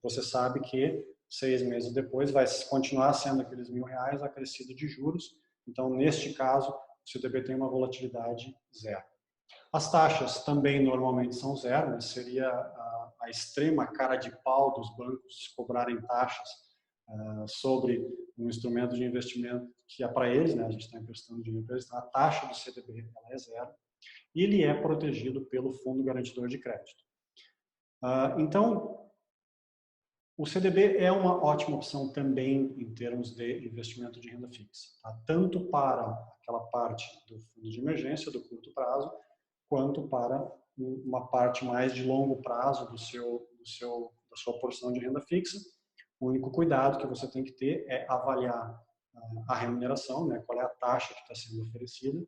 Speaker 1: você sabe que 6 meses depois vai continuar sendo aqueles R$1.000 acrescido de juros. Então, neste caso, o CDB tem uma volatilidade zero. As taxas também normalmente são zero, né? Seria a extrema cara de pau dos bancos cobrarem taxas sobre um instrumento de investimento que é para eles, né? A gente está emprestando dinheiro para eles, então a taxa do CDB ela é zero e ele é protegido pelo Fundo Garantidor de Crédito. Então, o CDB é uma ótima opção também em termos de investimento de renda fixa, tá? Tanto para aquela parte do fundo de emergência, do curto prazo, quanto para uma parte mais de longo prazo da sua porção de renda fixa. O único cuidado que você tem que ter é avaliar a remuneração, né, qual é a taxa que está sendo oferecida,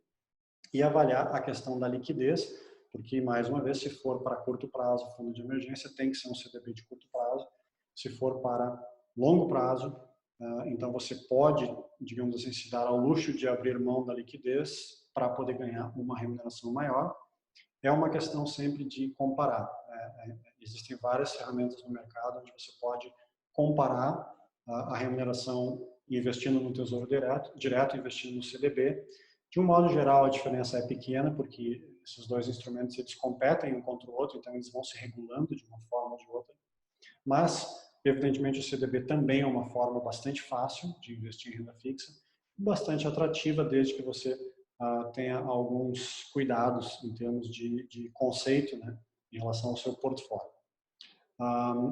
Speaker 1: e avaliar a questão da liquidez, porque, mais uma vez, se for para curto prazo, fundo de emergência, tem que ser um CDB de curto prazo. Se for para longo prazo, então você pode, digamos assim, se dar ao luxo de abrir mão da liquidez para poder ganhar uma remuneração maior. É uma questão sempre de comparar. Existem várias ferramentas no mercado onde você pode comparar a remuneração investindo no Tesouro Direto, investindo no CDB. De um modo geral, a diferença é pequena, porque esses dois instrumentos eles competem um contra o outro, então eles vão se regulando de uma forma ou de outra. Mas, evidentemente, o CDB também é uma forma bastante fácil de investir em renda fixa, bastante atrativa, desde que você tenha alguns cuidados em termos de conceito, né, em relação ao seu portfólio.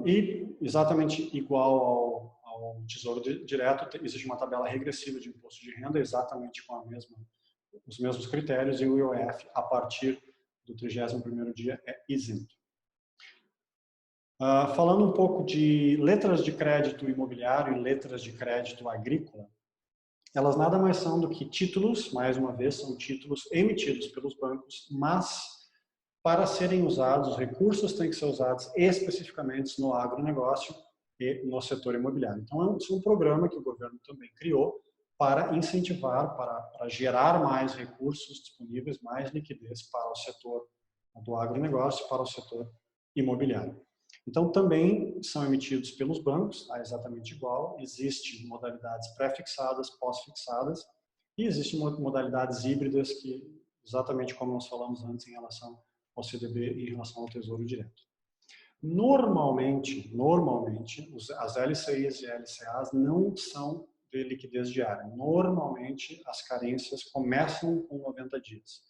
Speaker 1: E, exatamente igual ao Tesouro Direto, existe uma tabela regressiva de imposto de renda, exatamente com os mesmos critérios, e o IOF, a partir do 31º dia, é isento. Falando um pouco de letras de crédito imobiliário e letras de crédito agrícola, elas nada mais são do que títulos, mais uma vez, são títulos emitidos pelos bancos, mas para serem usados, os recursos têm que ser usados especificamente no agronegócio e no setor imobiliário. Então, é um programa que o governo também criou para incentivar, para gerar mais recursos disponíveis, mais liquidez para o setor do agronegócio, para o setor imobiliário. Então, também são emitidos pelos bancos, exatamente igual. Existem modalidades pré-fixadas, pós-fixadas, e existem modalidades híbridas que exatamente como nós falamos antes em relação ao CDB e em relação ao Tesouro Direto. Normalmente, as LCIs e LCAs não são de liquidez diária. Normalmente, as carências começam com 90 dias.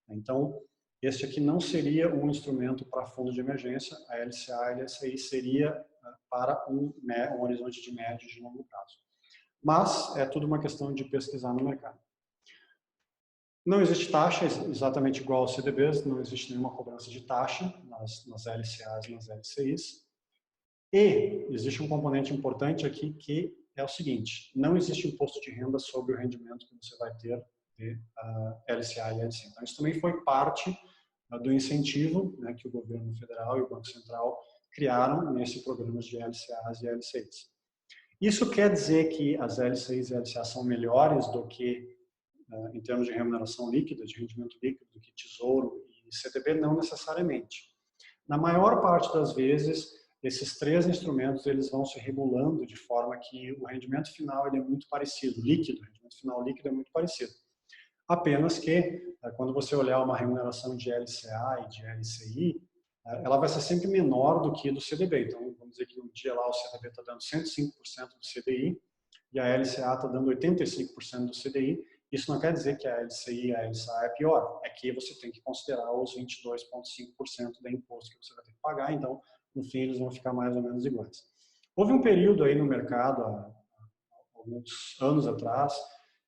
Speaker 1: Então, este aqui não seria um instrumento para fundo de emergência, a LCA e a LCI seria para um horizonte de médio e de longo prazo. Mas é tudo uma questão de pesquisar no mercado. Não existe taxa exatamente igual aos CDBs, não existe nenhuma cobrança de taxa nas LCAs e nas LCIs. E existe um componente importante aqui que é o seguinte, não existe imposto de renda sobre o rendimento que você vai ter de LCA e LCI. Então, isso também foi parte do incentivo, né, que o governo federal e o Banco Central criaram nesse programa de LCAs e LCIs. Isso quer dizer que as LCIs e LCAs são melhores do que, em termos de remuneração líquida, de rendimento líquido, do que Tesouro e CDB? Não necessariamente. Na maior parte das vezes, esses três instrumentos eles vão se regulando de forma que o rendimento final ele é muito parecido, líquido, o rendimento final líquido é muito parecido. Apenas que, quando você olhar uma remuneração de LCA e de LCI, ela vai ser sempre menor do que do CDB. Então, vamos dizer que um dia lá o CDB está dando 105% do CDI e a LCA está dando 85% do CDI. Isso não quer dizer que a LCI e a LCA é pior, é que você tem que considerar os 22,5% de imposto que você vai ter que pagar, então, no fim, eles vão ficar mais ou menos iguais. Houve um período aí no mercado, há alguns anos atrás,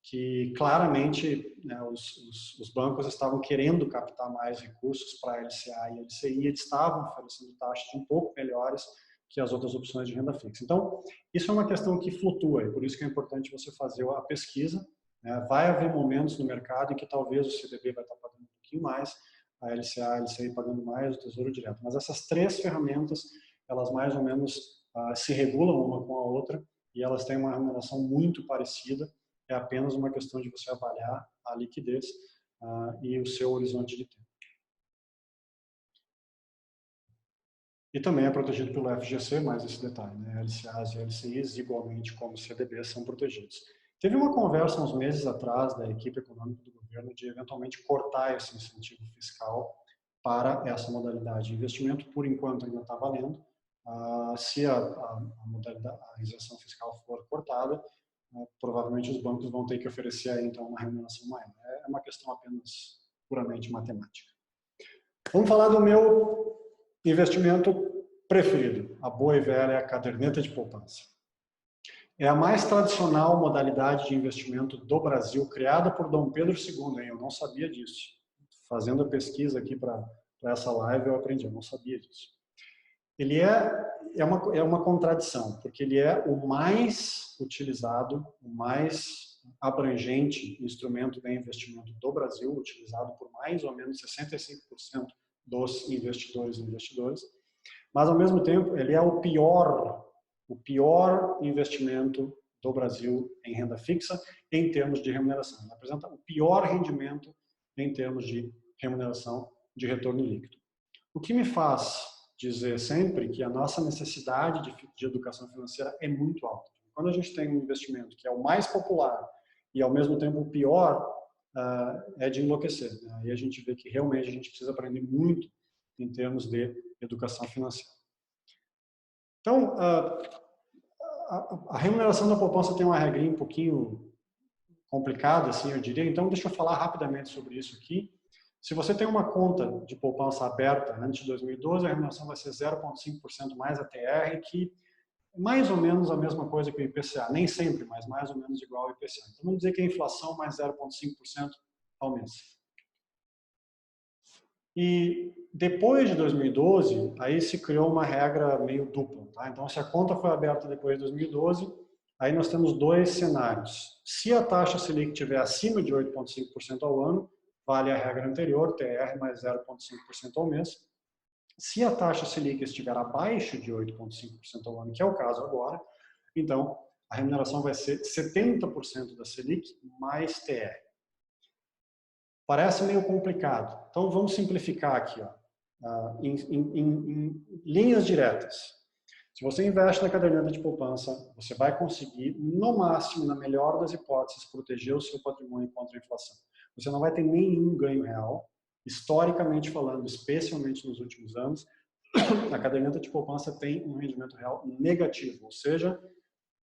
Speaker 1: que claramente, né, os bancos estavam querendo captar mais recursos para a LCA e a LCI, e eles estavam oferecendo taxas um pouco melhores que as outras opções de renda fixa. Então, isso é uma questão que flutua, e por isso que é importante você fazer a pesquisa. Vai haver momentos no mercado em que talvez o CDB vai estar pagando um pouquinho mais, a LCA, a LCI pagando mais, o Tesouro Direto. Mas essas três ferramentas, elas mais ou menos se regulam uma com a outra e elas têm uma remuneração muito parecida. É apenas uma questão de você avaliar a liquidez e o seu horizonte de tempo. E também é protegido pelo FGC, mais esse detalhe, né? LCAs e LCIs, igualmente como CDBs, são protegidos. Teve uma conversa uns meses atrás da equipe econômica do governo de eventualmente cortar esse incentivo fiscal para essa modalidade de investimento. Por enquanto ainda está valendo. Se a isenção fiscal for cortada, provavelmente os bancos vão ter que oferecer aí, então uma remuneração maior. É uma questão apenas puramente matemática. Vamos falar do meu investimento preferido, a boa e velha caderneta de poupança. É a mais tradicional modalidade de investimento do Brasil, criada por Dom Pedro II, hein? Eu não sabia disso. Fazendo a pesquisa aqui para essa live, eu aprendi, eu não sabia disso. Ele é uma contradição, porque ele é o mais utilizado, o mais abrangente instrumento de investimento do Brasil, utilizado por mais ou menos 65% dos investidores, mas ao mesmo tempo ele é o pior investimento do Brasil em renda fixa em termos de remuneração. Ele apresenta o pior rendimento em termos de remuneração de retorno líquido. O que me faz dizer sempre que a nossa necessidade de educação financeira é muito alta. Quando a gente tem um investimento que é o mais popular e ao mesmo tempo o pior, é de enlouquecer, né? Aí a gente vê que realmente a gente precisa aprender muito em termos de educação financeira. Então, a remuneração da poupança tem uma regrinha um pouquinho complicada, assim, eu diria. Então, deixa eu falar rapidamente sobre isso aqui. Se você tem uma conta de poupança aberta antes de 2012, a remuneração vai ser 0,5% mais a TR, que é mais ou menos a mesma coisa que o IPCA. Nem sempre, mas mais ou menos igual ao IPCA. Então, vamos dizer que a inflação mais 0,5% ao mês. E depois de 2012, aí se criou uma regra meio dupla. Tá? Então, se a conta foi aberta depois de 2012, aí nós temos dois cenários. Se a taxa Selic estiver acima de 8,5% ao ano, vale a regra anterior, TR mais 0,5% ao mês. Se a taxa Selic estiver abaixo de 8,5% ao ano, que é o caso agora, então a remuneração vai ser 70% da Selic mais TR. Parece meio complicado. Então, vamos simplificar aqui, em linhas diretas. Se você investe na caderneta de poupança, você vai conseguir, no máximo, na melhor das hipóteses, proteger o seu patrimônio contra a inflação. você não vai ter nenhum ganho real. Historicamente falando, especialmente nos últimos anos, a caderneta de poupança tem um rendimento real negativo, ou seja,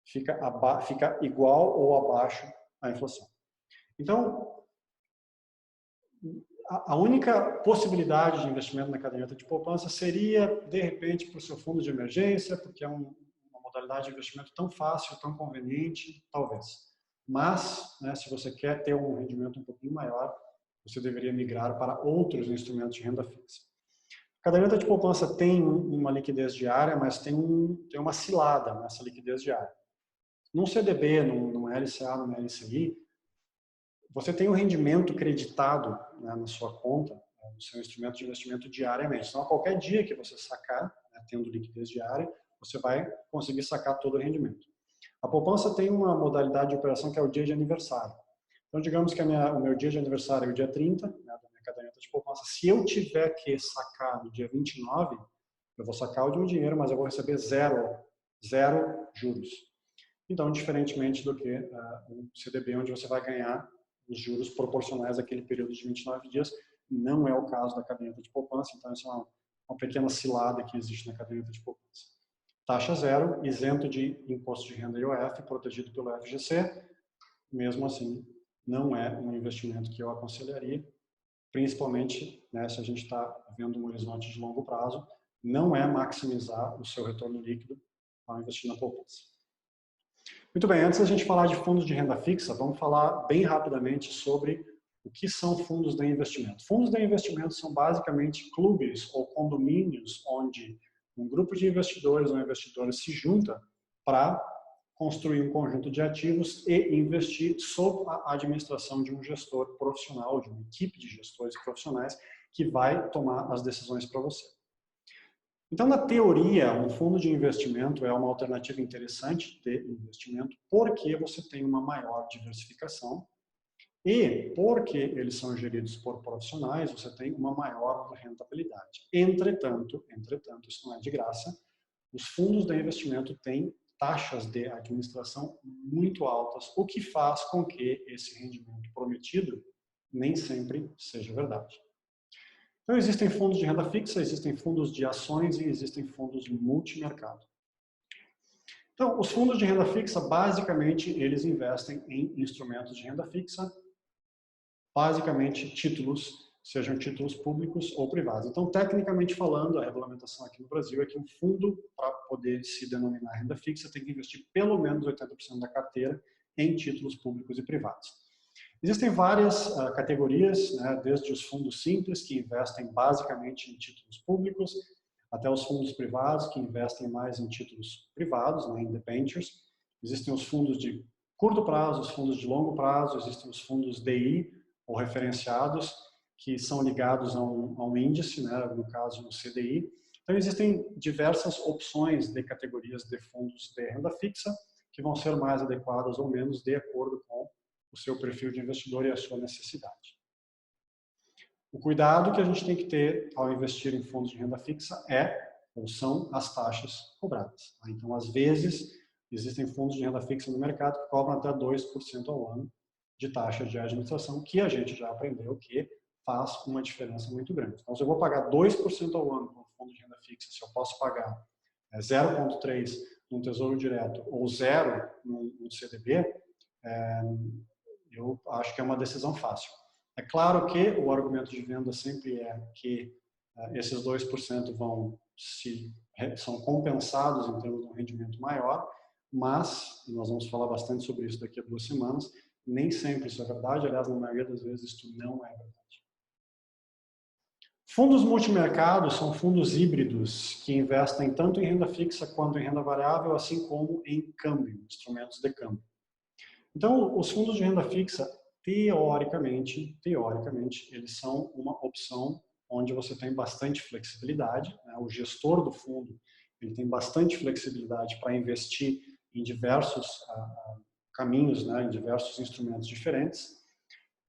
Speaker 1: fica igual ou abaixo à inflação. Então, a única possibilidade de investimento na caderneta de poupança seria, de repente, para o seu fundo de emergência, porque é uma modalidade de investimento tão fácil, tão conveniente, talvez. Mas, né, se você quer ter um rendimento um pouquinho maior, você deveria migrar para outros instrumentos de renda fixa. A caderneta de poupança tem uma liquidez diária, mas tem uma cilada nessa liquidez diária. Num CDB, num LCA, num LCI, você tem um rendimento creditado, né, na sua conta, no seu instrumento de investimento diariamente. Então, a qualquer dia que você sacar, né, tendo liquidez diária, você vai conseguir sacar todo o rendimento. A poupança tem uma modalidade de operação que é o dia de aniversário. Então, digamos que o meu dia de aniversário é o dia 30, né, da minha caderneta de poupança. Se eu tiver que sacar no dia 29, eu vou sacar o dinheiro, mas eu vou receber zero juros. Então, diferentemente do que um CDB, onde você vai ganhar os juros proporcionais àquele período de 29 dias, não é o caso da caderneta de poupança, então essa é uma pequena cilada que existe na caderneta de poupança. Taxa zero, isento de imposto de renda IOF, protegido pelo FGC, mesmo assim, não é um investimento que eu aconselharia, principalmente, né, se a gente está vendo um horizonte de longo prazo, não é maximizar o seu retorno líquido ao investir na poupança. Muito bem, antes da gente falar de fundos de renda fixa, vamos falar bem rapidamente sobre o que são fundos de investimento. Fundos de investimento são basicamente clubes ou condomínios onde um grupo de investidores ou investidores se junta para construir um conjunto de ativos e investir sob a administração de um gestor profissional, de uma equipe de gestores profissionais que vai tomar as decisões para você. Então, na teoria, um fundo de investimento é uma alternativa interessante de investimento porque você tem uma maior diversificação e porque eles são geridos por profissionais, você tem uma maior rentabilidade. Entretanto, isso não é de graça, os fundos de investimento têm taxas de administração muito altas, o que faz com que esse rendimento prometido nem sempre seja verdade. Então, existem fundos de renda fixa, existem fundos de ações e existem fundos multimercado. Então, os fundos de renda fixa, basicamente, eles investem em instrumentos de renda fixa, basicamente títulos, sejam títulos públicos ou privados. Então, tecnicamente falando, a regulamentação aqui no Brasil é que um fundo, para poder se denominar renda fixa, tem que investir pelo menos 80% da carteira em títulos públicos e privados. Existem várias categorias, né, desde os fundos simples, que investem basicamente em títulos públicos, até os fundos privados, que investem mais em títulos privados, né, em debentures. Existem os fundos de curto prazo, os fundos de longo prazo, existem os fundos DI, ou referenciados, que são ligados a um índice, né, no caso o CDI. Então, existem diversas opções de categorias de fundos de renda fixa, que vão ser mais adequadas ou menos de acordo com o seu perfil de investidor e a sua necessidade. O cuidado que a gente tem que ter ao investir em fundos de renda fixa ou são as taxas cobradas. Então, às vezes, existem fundos de renda fixa no mercado que cobram até 2% ao ano de taxa de administração, que a gente já aprendeu que faz uma diferença muito grande. Então, se eu vou pagar 2% ao ano para um fundo de renda fixa, se eu posso pagar 0,3% num Tesouro Direto ou 0% num CDB, eu acho que é uma decisão fácil. É claro que o argumento de venda sempre é que esses 2% são compensados em termos de um rendimento maior, mas, e nós vamos falar bastante sobre isso daqui a 2 semanas, nem sempre isso é verdade, aliás, na maioria das vezes isso não é verdade. Fundos multimercado são fundos híbridos que investem tanto em renda fixa quanto em renda variável, assim como em câmbio, instrumentos de câmbio. Então, os fundos de renda fixa, teoricamente, eles são uma opção onde você tem bastante flexibilidade, né? O gestor do fundo ele tem bastante flexibilidade para investir em diversos caminhos, né? Em diversos instrumentos diferentes.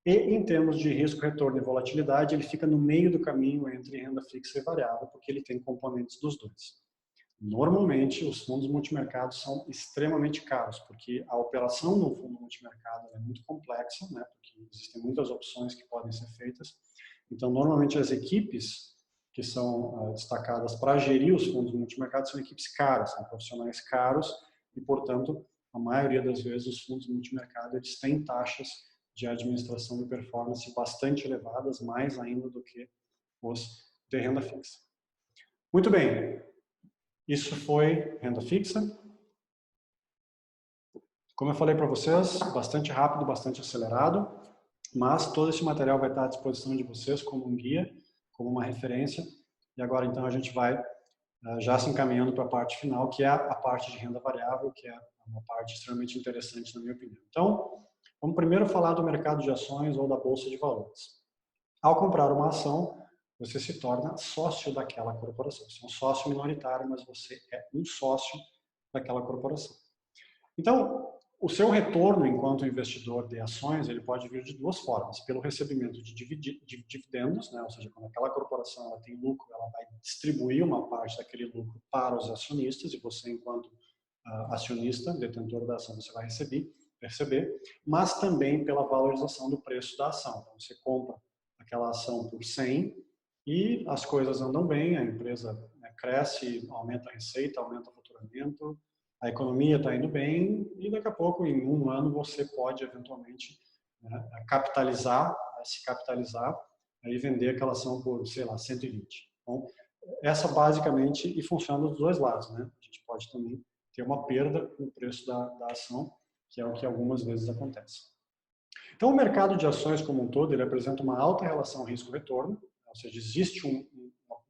Speaker 1: E, em termos de risco, retorno e volatilidade, ele fica no meio do caminho entre renda fixa e variável, porque ele tem componentes dos dois. Normalmente, os fundos multimercados são extremamente caros, porque a operação no fundo multimercado é muito complexa, né? Porque existem muitas opções que podem ser feitas. Então, normalmente, as equipes que são destacadas para gerir os fundos multimercados são equipes caras, são profissionais caros e, portanto, a maioria das vezes os fundos multimercado eles têm taxas de administração e performance bastante elevadas, mais ainda do que os de renda fixa. Muito bem. Isso foi renda fixa. Como eu falei para vocês, bastante rápido, bastante acelerado, mas todo esse material vai estar à disposição de vocês como um guia, como uma referência. E agora, então, a gente vai já se encaminhando para a parte final, que é a parte de renda variável, que é uma parte extremamente interessante, na minha opinião. Então, vamos primeiro falar do mercado de ações ou da bolsa de valores. Ao comprar uma ação, você se torna sócio daquela corporação. Você é um sócio minoritário, mas você é um sócio daquela corporação. Então, o seu retorno enquanto investidor de ações, ele pode vir de duas formas. Pelo recebimento de dividendos, né? Ou seja, quando aquela corporação ela tem lucro, ela vai distribuir uma parte daquele lucro para os acionistas, e você, enquanto acionista, detentor da ação, você vai receber, mas também pela valorização do preço da ação. Então, você compra aquela ação por 100 e as coisas andam bem, a empresa cresce, aumenta a receita, aumenta o faturamento, a economia está indo bem e daqui a pouco, em um ano, você pode eventualmente se capitalizar e vender aquela ação por, sei lá, 120. Então, essa basicamente, e funciona dos dois lados, né? A gente pode também ter uma perda no preço da ação, que é o que algumas vezes acontece. Então, o mercado de ações como um todo, ele apresenta uma alta relação risco-retorno, ou seja, existe um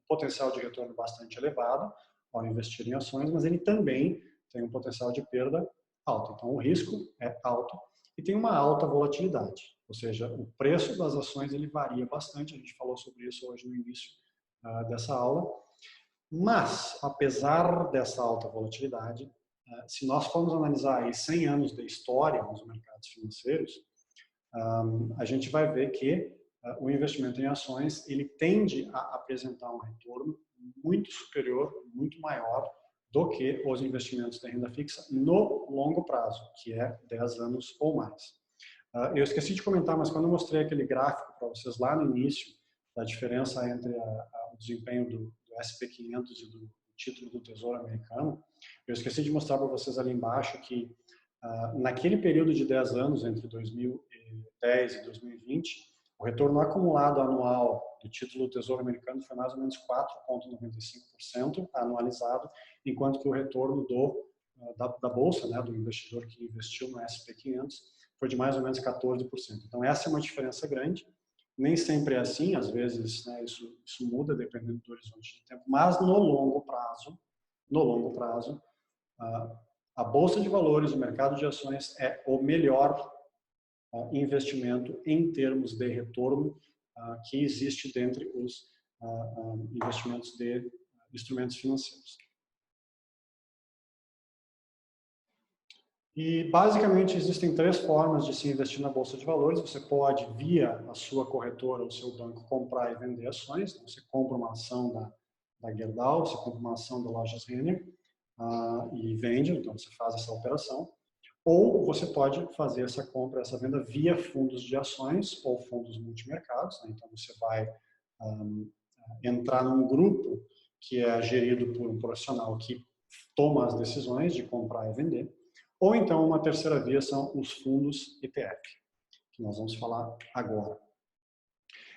Speaker 1: potencial de retorno bastante elevado ao investir em ações, mas ele também tem um potencial de perda alto. Então, o risco é alto e tem uma alta volatilidade, ou seja, o preço das ações ele varia bastante, a gente falou sobre isso hoje no início dessa aula, mas, apesar dessa alta volatilidade, se nós formos analisar aí 100 anos de história nos mercados financeiros, a gente vai ver que o investimento em ações ele tende a apresentar um retorno muito superior, muito maior do que os investimentos de renda fixa no longo prazo, que é 10 anos ou mais. Eu esqueci de comentar, mas quando eu mostrei aquele gráfico para vocês lá no início, da diferença entre o desempenho do SP500 e do título do Tesouro Americano, eu esqueci de mostrar para vocês ali embaixo que naquele período de 10 anos, entre 2010 e 2020, o retorno acumulado anual do título do Tesouro Americano foi mais ou menos 4,95% anualizado, enquanto que o retorno da Bolsa, né, do investidor que investiu no SP500, foi de mais ou menos 14%. Então, essa é uma diferença grande. Nem sempre é assim, às vezes isso muda dependendo do horizonte de tempo, mas no longo prazo, a Bolsa de Valores, o mercado de ações é o melhor investimento em termos de retorno que existe dentre os investimentos de instrumentos financeiros. E, basicamente, existem 3 formas de se investir na Bolsa de Valores. Você pode, via a sua corretora ou seu banco, comprar e vender ações. Você compra uma ação da Gerdau, você compra uma ação da Lojas Renner e vende, então você faz essa operação. Ou você pode fazer essa compra, essa venda via fundos de ações ou fundos multimercados. Então, você vai entrar num grupo que é gerido por um profissional que toma as decisões de comprar e vender. Ou então, uma terceira via são os fundos ETF, que nós vamos falar agora.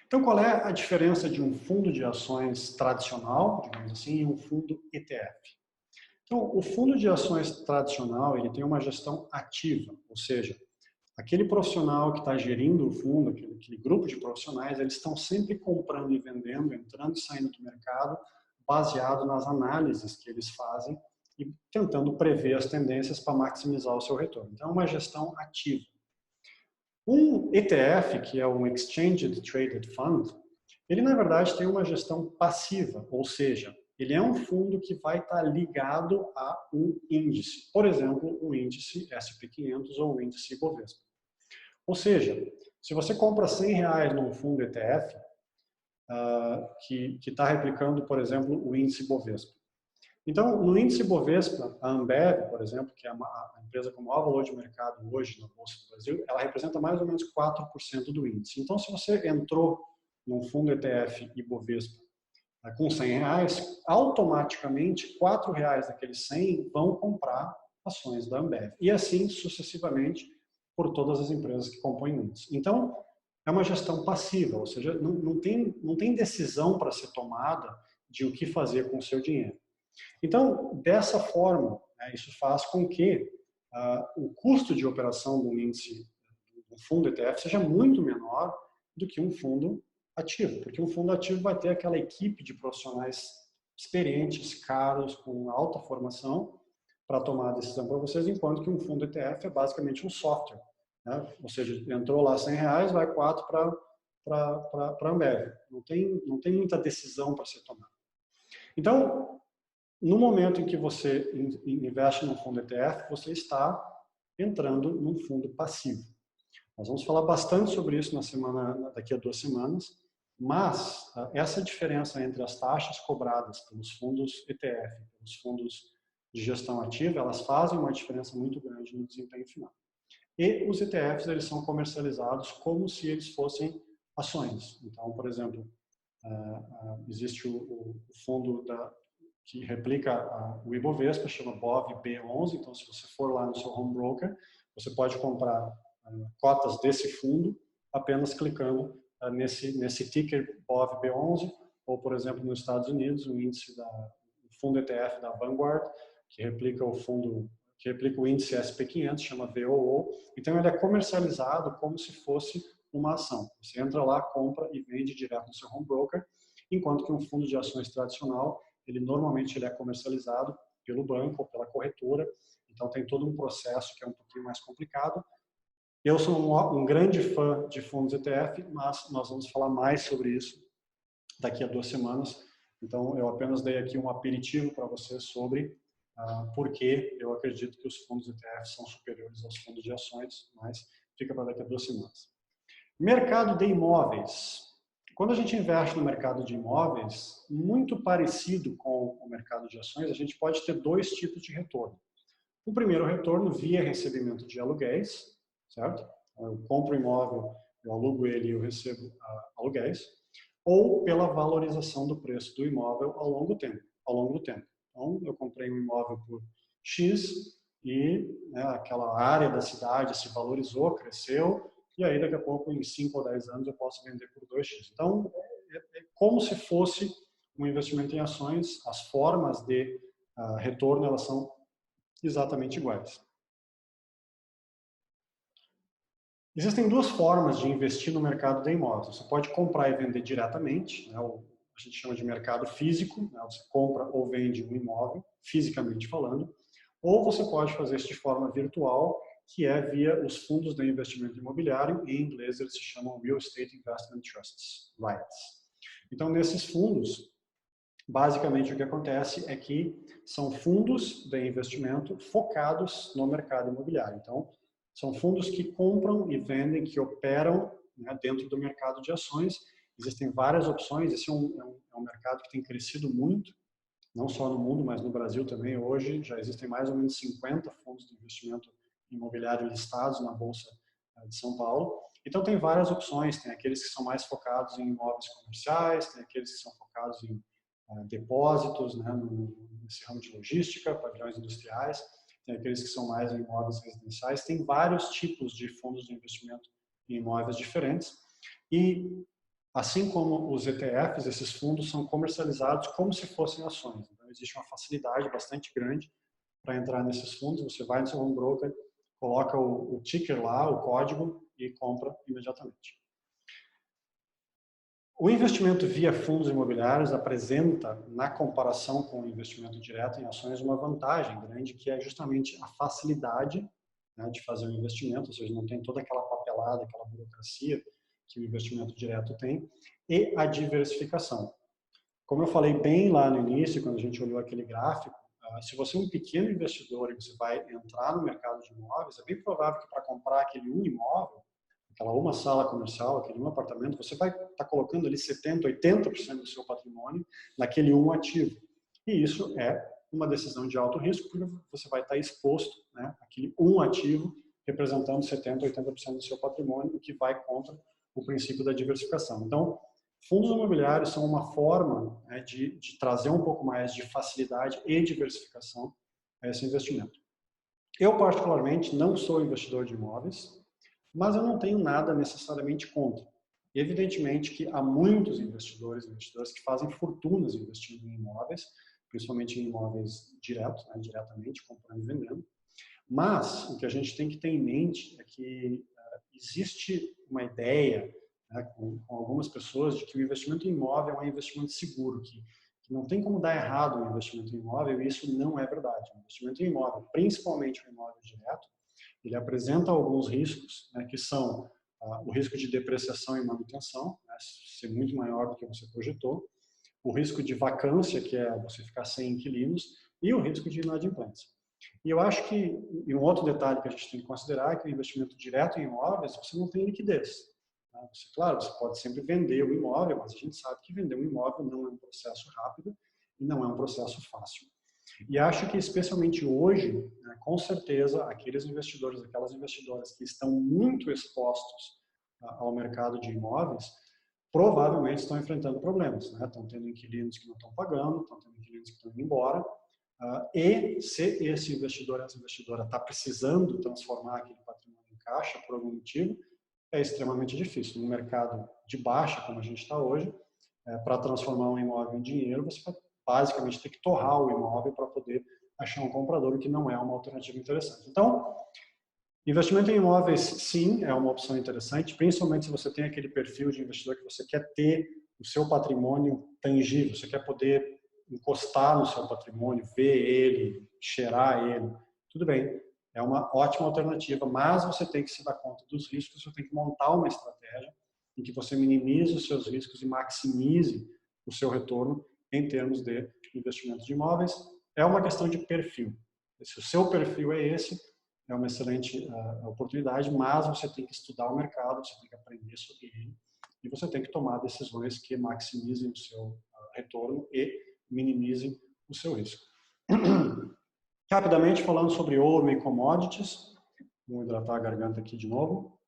Speaker 1: Então, qual é a diferença de um fundo de ações tradicional, digamos assim, e um fundo ETF? Então, o fundo de ações tradicional, ele tem uma gestão ativa, ou seja, aquele profissional que está gerindo o fundo, aquele grupo de profissionais, eles estão sempre comprando e vendendo, entrando e saindo do mercado, baseado nas análises que eles fazem e tentando prever as tendências para maximizar o seu retorno. Então, é uma gestão ativa. Um ETF, que é um Exchange Traded Fund, ele, na verdade, tem uma gestão passiva, ou seja, ele é um fundo que vai estar ligado a um índice, por exemplo, o índice SP500 ou o índice Ibovespa. Ou seja, se você compra R$100 num fundo ETF, que está replicando, por exemplo, o índice Ibovespa, Então, no índice Bovespa, a Ambev, por exemplo, que é a empresa com o maior valor de mercado hoje na Bolsa do Brasil, ela representa mais ou menos 4% do índice. Então, se você entrou num fundo ETF Ibovespa com R$100, automaticamente R$4 daqueles 100 vão comprar ações da Ambev. E assim sucessivamente por todas as empresas que compõem o índice. Então, é uma gestão passiva, ou seja, não tem decisão para ser tomada de o que fazer com o seu dinheiro. Então, dessa forma, né, isso faz com que o custo de operação do índice, do fundo ETF, seja muito menor do que um fundo ativo, porque um fundo ativo vai ter aquela equipe de profissionais experientes, caros, com alta formação, para tomar a decisão para vocês, enquanto que um fundo ETF é basicamente um software. Né? Ou seja, entrou lá R$100, vai 4 para a Ambev. Não tem muita decisão para ser tomada. Então, no momento em que você investe num fundo ETF, você está entrando num fundo passivo. Nós vamos falar bastante sobre isso daqui a 2 semanas, mas essa diferença entre as taxas cobradas pelos fundos ETF e pelos fundos de gestão ativa, elas fazem uma diferença muito grande no desempenho final. E os ETFs, eles são comercializados como se eles fossem ações. Então, por exemplo, existe o fundo que replica o Ibovespa, chama BOV-B11. Então, se você for lá no seu home broker, você pode comprar cotas desse fundo apenas clicando nesse ticker BOV-B11, ou, por exemplo, nos Estados Unidos, o índice o fundo ETF da Vanguard, que replica o índice SP500, chama VOO. Então, ele é comercializado como se fosse uma ação. Você entra lá, compra e vende direto no seu home broker, enquanto que um fundo de ações tradicional, normalmente ele é comercializado pelo banco ou pela corretora. Então, tem todo um processo que é um pouquinho mais complicado. Eu sou um grande fã de fundos ETF, mas nós vamos falar mais sobre isso daqui a 2 semanas. Então, eu apenas dei aqui um aperitivo para vocês sobre por que eu acredito que os fundos ETF são superiores aos fundos de ações, mas fica para daqui a 2 semanas. Mercado de imóveis. Quando a gente investe no mercado de imóveis, muito parecido com o mercado de ações, a gente pode ter 2 tipos de retorno. O primeiro retorno via recebimento de aluguéis, certo? Eu compro um imóvel, eu alugo ele e eu recebo aluguéis, ou pela valorização do preço do imóvel ao longo do tempo. Então, eu comprei um imóvel por X e aquela área da cidade se valorizou, cresceu, e aí daqui a pouco, em 5 ou 10 anos, eu posso vender por 2x. Então, é como se fosse um investimento em ações. As formas de retorno, elas são exatamente iguais. Existem 2 formas de investir no mercado de imóveis. Você pode comprar e vender diretamente, né, a gente chama de mercado físico, né, você compra ou vende um imóvel, fisicamente falando, ou você pode fazer isso de forma virtual, que é via os fundos de investimento imobiliário, em inglês eles se chamam Real Estate Investment Trusts, REITs. Então, nesses fundos, basicamente o que acontece é que são fundos de investimento focados no mercado imobiliário. Então, são fundos que compram e vendem, que operam dentro do mercado de ações. Existem várias opções, esse é um mercado que tem crescido muito, não só no mundo, mas no Brasil também. Hoje já existem mais ou menos 50 fundos de investimento imobiliário listados na Bolsa de São Paulo. Então tem várias opções, tem aqueles que são mais focados em imóveis comerciais, tem aqueles que são focados em depósitos, né, nesse ramo de logística, pavilhões industriais, tem aqueles que são mais em imóveis residenciais, tem vários tipos de fundos de investimento em imóveis diferentes e, assim como os ETFs, esses fundos são comercializados como se fossem ações. Então, existe uma facilidade bastante grande para entrar nesses fundos. Você vai no seu home broker, coloca o ticker lá, o código e compra imediatamente. O investimento via fundos imobiliários apresenta, na comparação com o investimento direto em ações, uma vantagem grande, que é justamente a facilidade de fazer o investimento, ou seja, não tem toda aquela papelada, aquela burocracia que o investimento direto tem, e a diversificação. Como eu falei bem lá no início, quando a gente olhou aquele gráfico, se você é um pequeno investidor e você vai entrar no mercado de imóveis, é bem provável que para comprar aquele um imóvel, aquela uma sala comercial, aquele um apartamento, você vai estar colocando ali 70%, 80% do seu patrimônio naquele um ativo. E isso é uma decisão de alto risco, porque você vai estar exposto, né, àquele um ativo representando 70%, 80% do seu patrimônio, o que vai contra o princípio da diversificação. Então, fundos imobiliários são uma forma, né, de trazer um pouco mais de facilidade e diversificação a esse investimento. Eu, particularmente, não sou investidor de imóveis, mas eu não tenho nada necessariamente contra. Evidentemente que há muitos investidores que fazem fortunas investindo em imóveis, principalmente em imóveis diretos, né, diretamente, comprando e vendendo. Mas o que a gente tem que ter em mente é que existe uma ideia, né, com algumas pessoas, de que o investimento em imóvel é um investimento seguro, que não tem como dar errado o investimento em imóvel, e isso não é verdade. O investimento em imóvel, principalmente o imóvel direto, ele apresenta alguns riscos, né, que são o risco de depreciação e manutenção, né, ser muito maior do que você projetou, o risco de vacância, que é você ficar sem inquilinos, e o risco de inadimplência. E eu acho que, e um outro detalhe que a gente tem que considerar é que o investimento direto em imóveis, você não tem liquidez. Tá? Claro, você pode sempre vender o imóvel, mas a gente sabe que vender um imóvel não é um processo rápido e não é um processo fácil. E acho que, especialmente hoje, né, com certeza, aqueles investidores, aquelas investidoras que estão muito expostos ao mercado de imóveis, provavelmente estão enfrentando problemas, né? Estão tendo inquilinos que não estão pagando, estão tendo inquilinos que estão indo embora, e se esse investidor, essa investidora está precisando transformar aquele patrimônio em caixa por algum motivo, é extremamente difícil. No mercado de baixa, como a gente está hoje, para transformar um imóvel em dinheiro, você vai basicamente ter que torrar o imóvel para poder achar um comprador, o que não é uma alternativa interessante. Então, investimento em imóveis, sim, é uma opção interessante, principalmente se você tem aquele perfil de investidor que você quer ter o seu patrimônio tangível, você quer poder encostar no seu patrimônio, ver ele, cheirar ele. Tudo bem, é uma ótima alternativa, mas você tem que se dar conta dos riscos, você tem que montar uma estratégia em que você minimize os seus riscos e maximize o seu retorno em termos de investimento de imóveis. É uma questão de perfil. Se o seu perfil é esse, é uma excelente oportunidade, mas você tem que estudar o mercado, você tem que aprender sobre ele e você tem que tomar decisões que maximizem o seu retorno e minimizem o seu risco. Rapidamente falando sobre ouro e commodities, vou hidratar a garganta aqui de novo.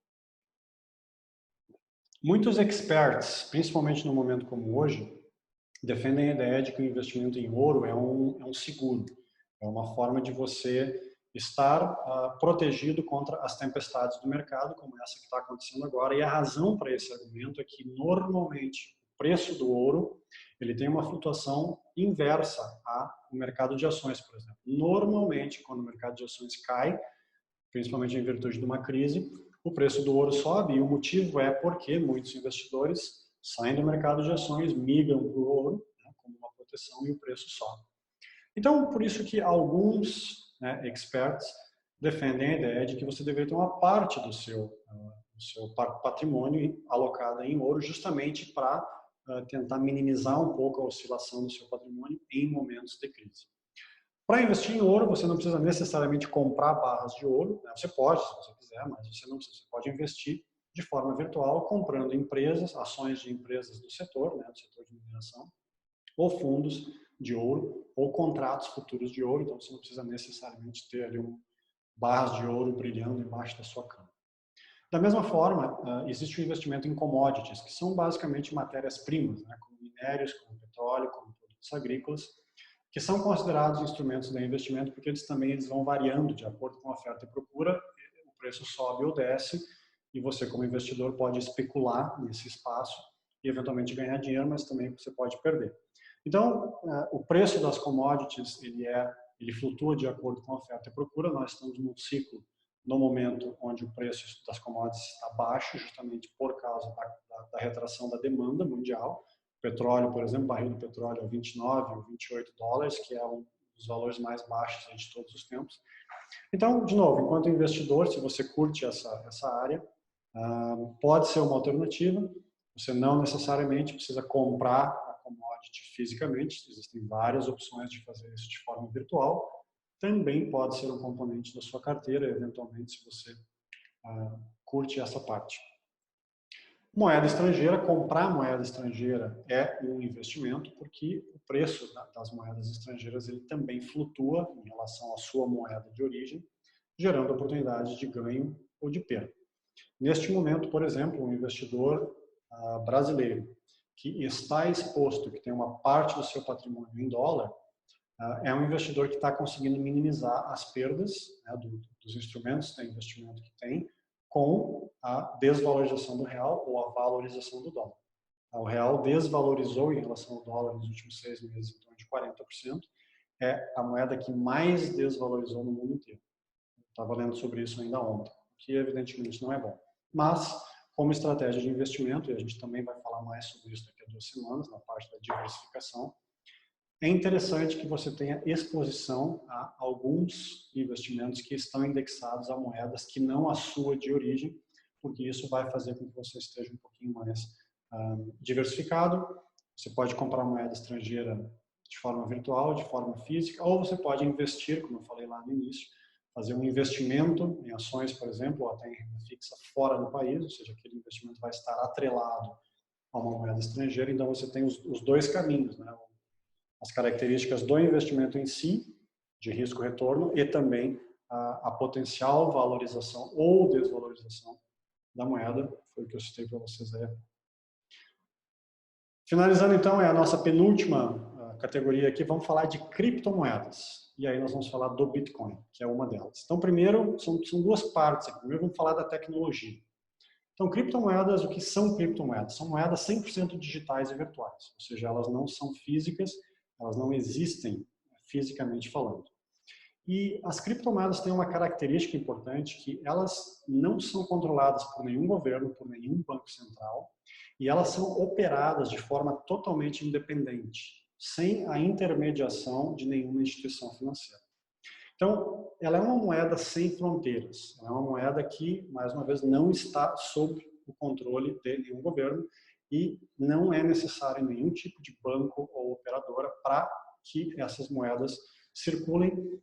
Speaker 1: Muitos experts, principalmente no momento como hoje, defendem a ideia de que o investimento em ouro é um seguro, é uma forma de você estar protegido contra as tempestades do mercado, como essa que está acontecendo agora. E a razão para esse argumento é que, normalmente, o preço do ouro ele tem uma flutuação inversa ao mercado de ações, por exemplo. Normalmente, quando o mercado de ações cai, principalmente em virtude de uma crise, o preço do ouro sobe, e o motivo é porque muitos investidores saem do mercado de ações, migram para o ouro, né, como uma proteção, e o preço sobe. Então, por isso que alguns, né, experts defendem a ideia de que você deveria ter uma parte do seu patrimônio alocada em ouro, justamente para tentar minimizar um pouco a oscilação do seu patrimônio em momentos de crise. Para investir em ouro, você não precisa necessariamente comprar barras de ouro, né? Você pode, se você quiser, mas você não precisa. Você pode investir de forma virtual, comprando empresas, ações de empresas do setor, né, do setor de mineração, ou fundos de ouro, ou contratos futuros de ouro. Então, você não precisa necessariamente ter ali barras de ouro brilhando embaixo da sua cama. Da mesma forma, existe o investimento em commodities, que são basicamente matérias-primas, né, como minérios, como petróleo, como produtos agrícolas, que são considerados instrumentos de investimento porque eles vão variando de acordo com a oferta e procura, o preço sobe ou desce, e você, como investidor, pode especular nesse espaço e eventualmente ganhar dinheiro, mas também você pode perder. Então, o preço das commodities ele flutua de acordo com a oferta e procura. Nós estamos num ciclo, no momento onde o preço das commodities está baixo, justamente por causa da retração da demanda mundial. O petróleo, por exemplo, o barril do petróleo é 29 ou 28 dólares, que é um dos valores mais baixos de todos os tempos. Então, de novo, enquanto investidor, se você curte essa área, pode ser uma alternativa. Você não necessariamente precisa comprar a commodity fisicamente, existem várias opções de fazer isso de forma virtual. Também pode ser um componente da sua carteira, eventualmente, se você curte essa parte. Moeda estrangeira, comprar moeda estrangeira é um investimento porque o preço das moedas estrangeiras ele também flutua em relação à sua moeda de origem, gerando oportunidades de ganho ou de perda. Neste momento, por exemplo, um investidor brasileiro que está exposto, que tem uma parte do seu patrimônio em dólar, é um investidor que está conseguindo minimizar as perdas, né, dos instrumentos de investimento que tem com a desvalorização do real ou a valorização do dólar. O real desvalorizou em relação ao dólar nos últimos 6 meses em torno de 40%. É a moeda que mais desvalorizou no mundo inteiro. Estava lendo sobre isso ainda ontem, que evidentemente não é bom. Mas, como estratégia de investimento, e a gente também vai falar mais sobre isso daqui a 2 semanas, na parte da diversificação, é interessante que você tenha exposição a alguns investimentos que estão indexados a moedas que não a sua de origem, porque isso vai fazer com que você esteja um pouquinho mais diversificado. Você pode comprar moeda estrangeira de forma virtual, de forma física, ou você pode investir, como eu falei lá no início, fazer um investimento em ações, por exemplo, ou até em renda fixa fora do país, ou seja, aquele investimento vai estar atrelado a uma moeda estrangeira, então você tem os dois caminhos, né? As características do investimento em si, de risco-retorno, e também a potencial valorização ou desvalorização da moeda, foi o que eu citei para vocês aí. Finalizando, então, é a nossa penúltima categoria aqui, vamos falar de criptomoedas. E aí nós vamos falar do Bitcoin, que é uma delas. Então, primeiro, são duas partes aqui. Primeiro, vamos falar da tecnologia. Então, criptomoedas, o que são criptomoedas? São moedas 100% digitais e virtuais, ou seja, elas não são físicas, elas não existem fisicamente falando. E as criptomoedas têm uma característica importante que elas não são controladas por nenhum governo, por nenhum banco central, e elas são operadas de forma totalmente independente, sem a intermediação de nenhuma instituição financeira. Então, ela é uma moeda sem fronteiras, ela é uma moeda que, mais uma vez, não está sob o controle de nenhum governo e não é necessário nenhum tipo de banco ou operadora para que essas moedas circulem.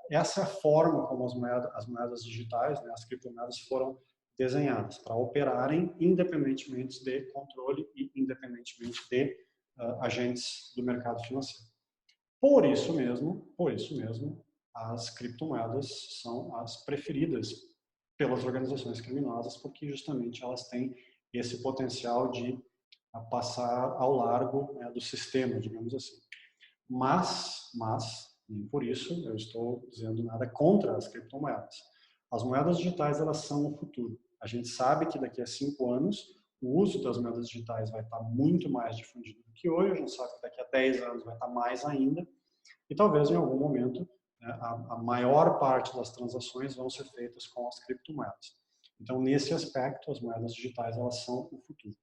Speaker 1: Essa é a forma como as moedas digitais, né, as criptomoedas foram desenhadas, para operarem independentemente de controle e independentemente de agentes do mercado financeiro. Por isso mesmo, as criptomoedas são as preferidas pelas organizações criminosas, porque justamente elas têm esse potencial de passar ao largo, né, do sistema, digamos assim. Mas, nem por isso eu estou dizendo nada contra as criptomoedas. As moedas digitais, elas são o futuro. A gente sabe que daqui a 5 anos o uso das moedas digitais vai estar muito mais difundido do que hoje, a gente sabe que daqui a 10 anos vai estar mais ainda, e talvez em algum momento a maior parte das transações vão ser feitas com as criptomoedas. Então, nesse aspecto, as moedas digitais, elas são o futuro.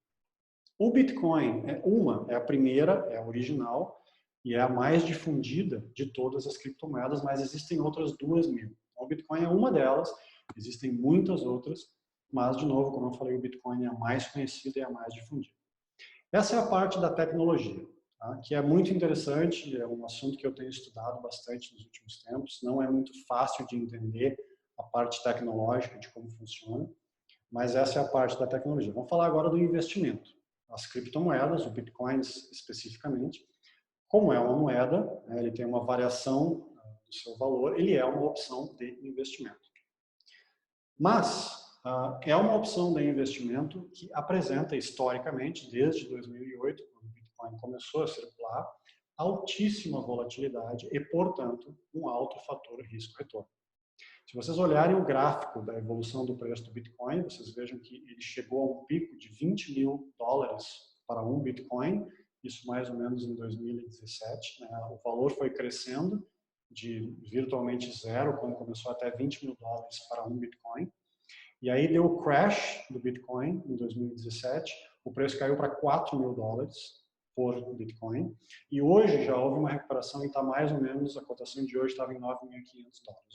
Speaker 1: O Bitcoin é a primeira, é a original, e é a mais difundida de todas as criptomoedas, mas existem outras 2.000. O Bitcoin é uma delas, existem muitas outras, mas, de novo, como eu falei, o Bitcoin é a mais conhecida e a mais difundida. Essa é a parte da tecnologia, tá? Que é muito interessante, é um assunto que eu tenho estudado bastante nos últimos tempos. Não é muito fácil de entender a parte tecnológica de como funciona, mas essa é a parte da tecnologia. Vamos falar agora do investimento. As criptomoedas, o Bitcoin especificamente, como é uma moeda, né, ele tem uma variação do seu valor, ele é uma opção de investimento. Mas é uma opção de investimento que apresenta historicamente, desde 2008, quando o Bitcoin começou a circular, altíssima volatilidade e, portanto, um alto fator risco-retorno. Se vocês olharem o gráfico da evolução do preço do Bitcoin, vocês vejam que ele chegou a um pico de $20.000 para um Bitcoin, isso mais ou menos em 2017. Né? O valor foi crescendo de virtualmente zero, quando começou até $20.000 para um Bitcoin. E aí deu o crash do Bitcoin em 2017, o preço caiu para $4.000 por Bitcoin, e hoje já houve uma recuperação e está mais ou menos, a cotação de hoje estava em $9.500,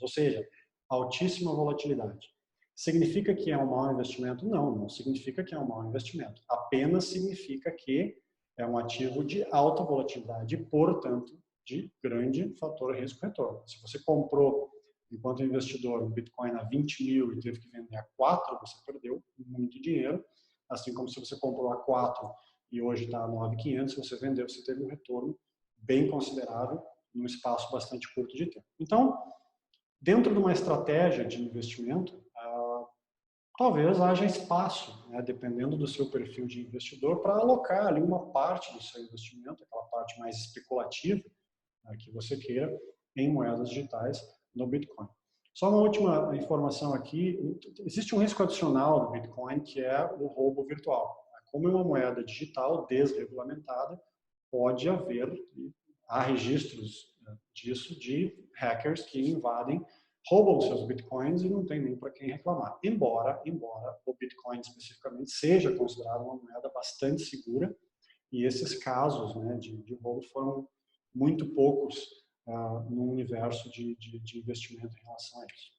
Speaker 1: ou seja, altíssima volatilidade. Significa que é um mau investimento? Não, não significa que é um mau investimento, apenas significa que é um ativo de alta volatilidade e, portanto, de grande fator risco-retorno. Se você comprou enquanto investidor, o Bitcoin a 20 mil e teve que vender a 4, você perdeu muito dinheiro. assim como se você comprou a 4 e hoje está a 9.500, se você vendeu, você teve um retorno bem considerável num espaço bastante curto de tempo. Então, dentro de uma estratégia de investimento, talvez haja espaço, né, dependendo do seu perfil de investidor, para alocar ali uma parte do seu investimento, aquela parte mais especulativa, né, que você queira, em moedas digitais no Bitcoin. Só uma última informação aqui, existe um risco adicional do Bitcoin, que é o roubo virtual. Como é uma moeda digital desregulamentada, pode haver, há registros disso, de hackers que invadem, roubam seus bitcoins e não tem nem para quem reclamar. Embora o Bitcoin especificamente seja considerado uma moeda bastante segura, e esses casos, né, de roubo foram muito poucos no universo de investimento em relação a isso.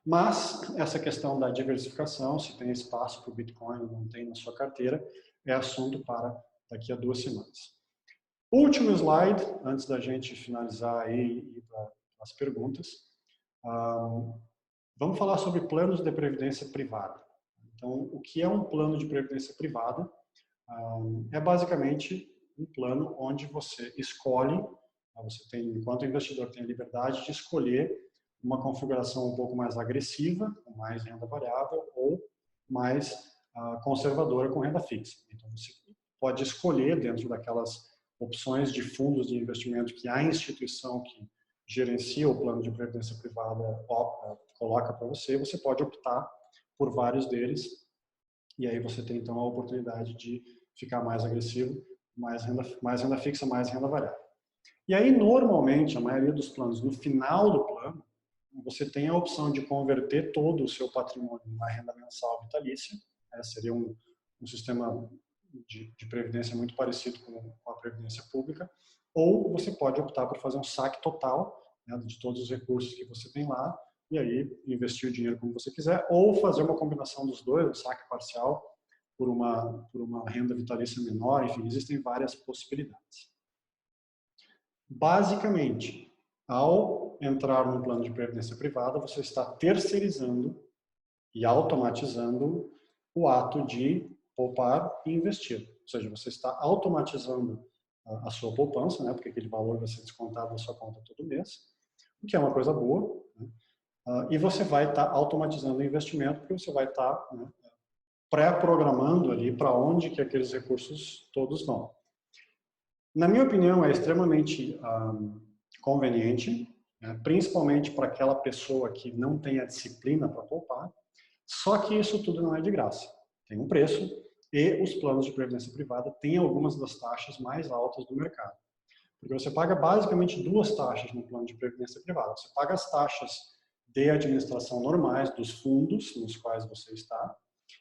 Speaker 1: Mas essa questão da diversificação, se tem espaço para o Bitcoin ou não tem na sua carteira, é assunto para daqui a 2 semanas. Último slide, antes da gente finalizar aí e ir para as perguntas. Vamos falar sobre planos de previdência privada. Então, o que é um plano de previdência privada? É basicamente um plano onde você escolhe, você tem, enquanto investidor, tem a liberdade de escolher uma configuração um pouco mais agressiva, com mais renda variável, ou mais conservadora, com renda fixa. Então, você pode escolher dentro daquelas opções de fundos de investimento que a instituição que gerencia o plano de previdência privada coloca para você, você pode optar por vários deles, e aí você tem então a oportunidade de ficar mais agressivo, mais renda fixa, mais renda variável. E aí, normalmente, a maioria dos planos, no final do plano, você tem a opção de converter todo o seu patrimônio em uma renda mensal vitalícia, seria um sistema de previdência muito parecido com a previdência pública, ou você pode optar por fazer um saque total, né, de todos os recursos que você tem lá, e aí investir o dinheiro como você quiser, ou fazer uma combinação dos dois, um saque parcial por uma renda vitalícia menor, enfim, existem várias possibilidades. Basicamente, ao entrar no plano de previdência privada, você está terceirizando e automatizando o ato de poupar e investir. Ou seja, você está automatizando a sua poupança, né, porque aquele valor vai ser descontado da sua conta todo mês, o que é uma coisa boa, né? E você vai estar automatizando o investimento, porque você vai estar, né, pré-programando ali para onde que aqueles recursos todos vão. Na minha opinião, é extremamente conveniente, né, principalmente para aquela pessoa que não tem a disciplina para poupar, só que isso tudo não é de graça. Tem um preço e os planos de previdência privada têm algumas das taxas mais altas do mercado. Porque você paga basicamente 2 taxas no plano de previdência privada. Você paga as taxas de administração normais dos fundos nos quais você está,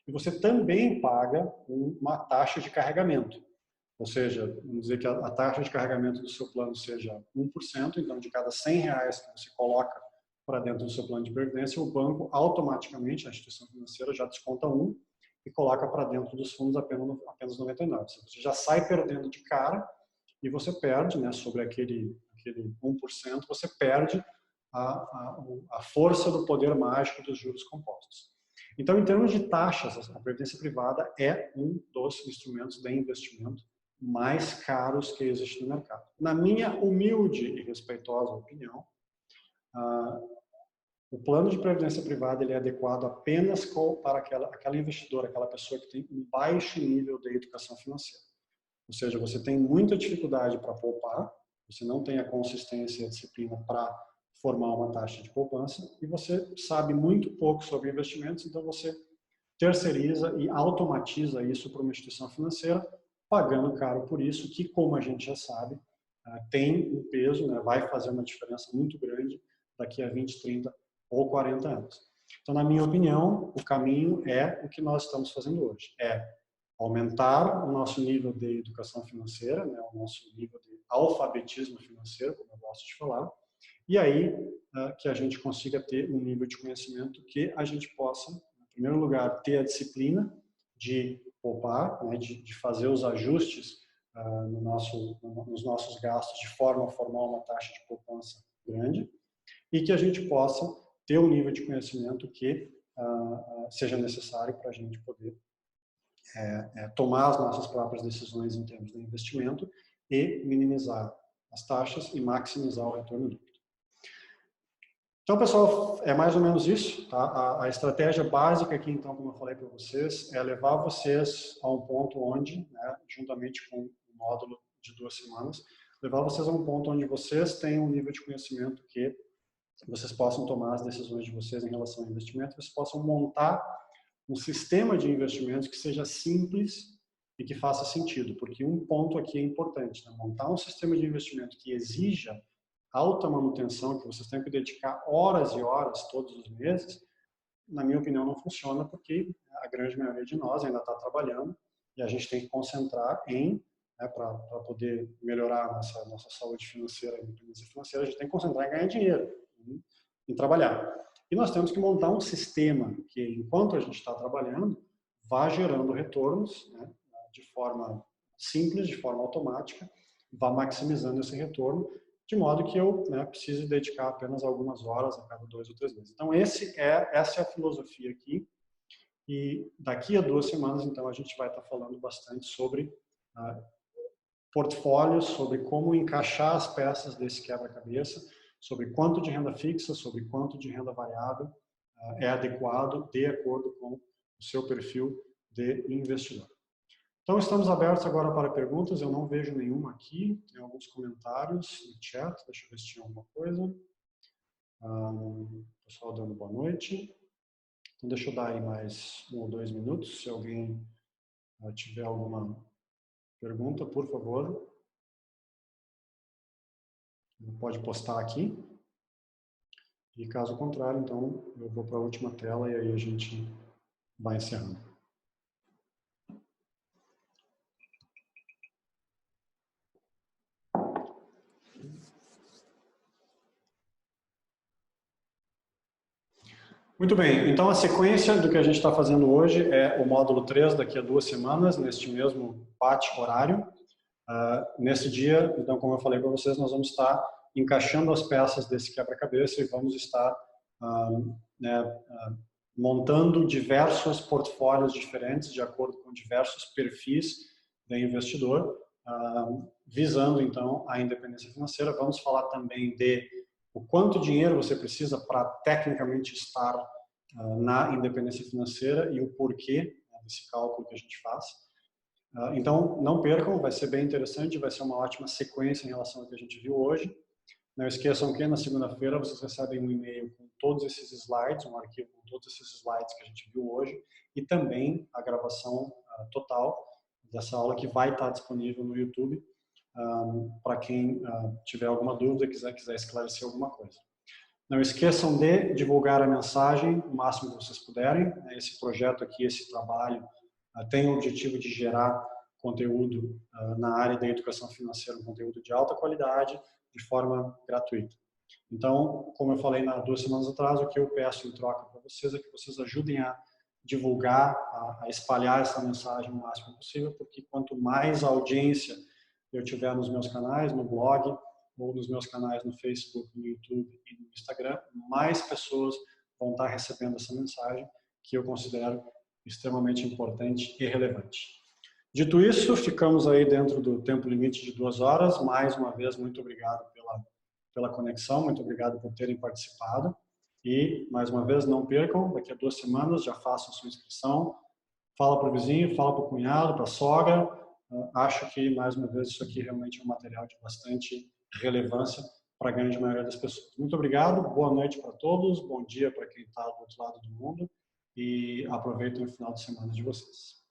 Speaker 1: e você também paga uma taxa de carregamento. Ou seja, vamos dizer que a taxa de carregamento do seu plano seja 1%, então de cada R$100 que você coloca para dentro do seu plano de previdência, o banco automaticamente, a instituição financeira, já desconta 1 e coloca para dentro dos fundos apenas 99. Você já sai perdendo de cara e você perde, né, sobre aquele 1%, você perde a força do poder mágico dos juros compostos. Então, em termos de taxas, a previdência privada é um dos instrumentos de investimento mais caros que existe no mercado. Na minha humilde e respeitosa opinião, o plano de previdência privada ele é adequado apenas para aquela investidora, aquela pessoa que tem um baixo nível de educação financeira. Ou seja, você tem muita dificuldade para poupar, você não tem a consistência e a disciplina para formar uma taxa de poupança e você sabe muito pouco sobre investimentos, então você terceiriza e automatiza isso para uma instituição financeira, pagando caro por isso, que, como a gente já sabe, tem um peso, né, vai fazer uma diferença muito grande daqui a 20, 30 ou 40 anos. Então, na minha opinião, o caminho é o que nós estamos fazendo hoje, é aumentar o nosso nível de educação financeira, né, o nosso nível de alfabetismo financeiro, como eu gosto de falar, e aí que a gente consiga ter um nível de conhecimento que a gente possa, em primeiro lugar, ter a disciplina de poupar, né, de fazer os ajustes nos nossos gastos de forma a formar uma taxa de poupança grande e que a gente possa ter um nível de conhecimento que seja necessário para a gente poder tomar as nossas próprias decisões em termos de investimento e minimizar as taxas e maximizar o retorno líquido. Então, pessoal, é mais ou menos isso. Tá? A estratégia básica aqui, então, como eu falei para vocês, é levar vocês a um ponto onde, né, juntamente com o módulo de 2 semanas, levar vocês a um ponto onde vocês têm um nível de conhecimento que vocês possam tomar as decisões de vocês em relação ao investimento, vocês possam montar um sistema de investimentos que seja simples e que faça sentido, porque um ponto aqui é importante, né? Montar um sistema de investimento que exija alta manutenção, que vocês têm que dedicar horas e horas todos os meses, na minha opinião não funciona, porque a grande maioria de nós ainda está trabalhando e a gente tem que concentrar em, né, para poder melhorar a nossa saúde financeira, a independência financeira, a gente tem que concentrar em ganhar dinheiro, em trabalhar. E nós temos que montar um sistema que, enquanto a gente está trabalhando, vá gerando retornos, né, de forma simples, de forma automática, vá maximizando esse retorno, de modo que eu, né, precise dedicar apenas algumas horas a cada 2 ou 3 meses. Então, essa é a filosofia aqui. E daqui a 2 semanas, então, a gente vai estar falando bastante sobre portfólios, sobre como encaixar as peças desse quebra-cabeça, sobre quanto de renda fixa, sobre quanto de renda variável é adequado de acordo com o seu perfil de investidor. Então, estamos abertos agora para perguntas. Eu não vejo nenhuma aqui. Tem alguns comentários no chat. Deixa eu ver se tinha alguma coisa. Pessoal dando boa noite. Então, deixa eu dar aí mais 1 ou 2 minutos. Se alguém tiver alguma pergunta, por favor, pode postar aqui. E caso contrário, então, eu vou para a última tela e aí a gente vai encerrando. Muito bem, então a sequência do que a gente está fazendo hoje é o módulo 3 daqui a 2 semanas, neste mesmo horário. Nesse dia, então, como eu falei para vocês, nós vamos estar encaixando as peças desse quebra-cabeça e vamos estar montando diversos portfólios diferentes de acordo com diversos perfis de investidor, visando então a independência financeira. Vamos falar também de o quanto dinheiro você precisa para tecnicamente estar na independência financeira e o porquê desse cálculo que a gente faz. Então, não percam, vai ser bem interessante, vai ser uma ótima sequência em relação ao que a gente viu hoje. Não esqueçam que na segunda-feira vocês recebem um e-mail com todos esses slides, um arquivo com todos esses slides que a gente viu hoje e também a gravação total dessa aula que vai estar disponível no YouTube para quem tiver alguma dúvida, quiser esclarecer alguma coisa. Não esqueçam de divulgar a mensagem o máximo que vocês puderem. Esse projeto aqui, esse trabalho, tem o objetivo de gerar conteúdo na área da educação financeira, um conteúdo de alta qualidade, de forma gratuita. Então, como eu falei 2 semanas atrás, o que eu peço em troca para vocês é que vocês ajudem a divulgar, a espalhar essa mensagem o máximo possível, porque quanto mais audiência eu tiver nos meus canais, no blog, ou nos meus canais no Facebook, no YouTube e no Instagram, mais pessoas vão estar recebendo essa mensagem que eu considero extremamente importante e relevante. Dito isso, ficamos aí dentro do tempo limite de 2 horas. Mais uma vez, muito obrigado pela conexão, muito obrigado por terem participado. E, mais uma vez, não percam, daqui a 2 semanas já façam sua inscrição. Fala para o vizinho, fala para o cunhado, para a sogra. Acho que, mais uma vez, isso aqui realmente é um material de bastante relevância para a grande maioria das pessoas. Muito obrigado, boa noite para todos, bom dia para quem está do outro lado do mundo e aproveitem o final de semana de vocês.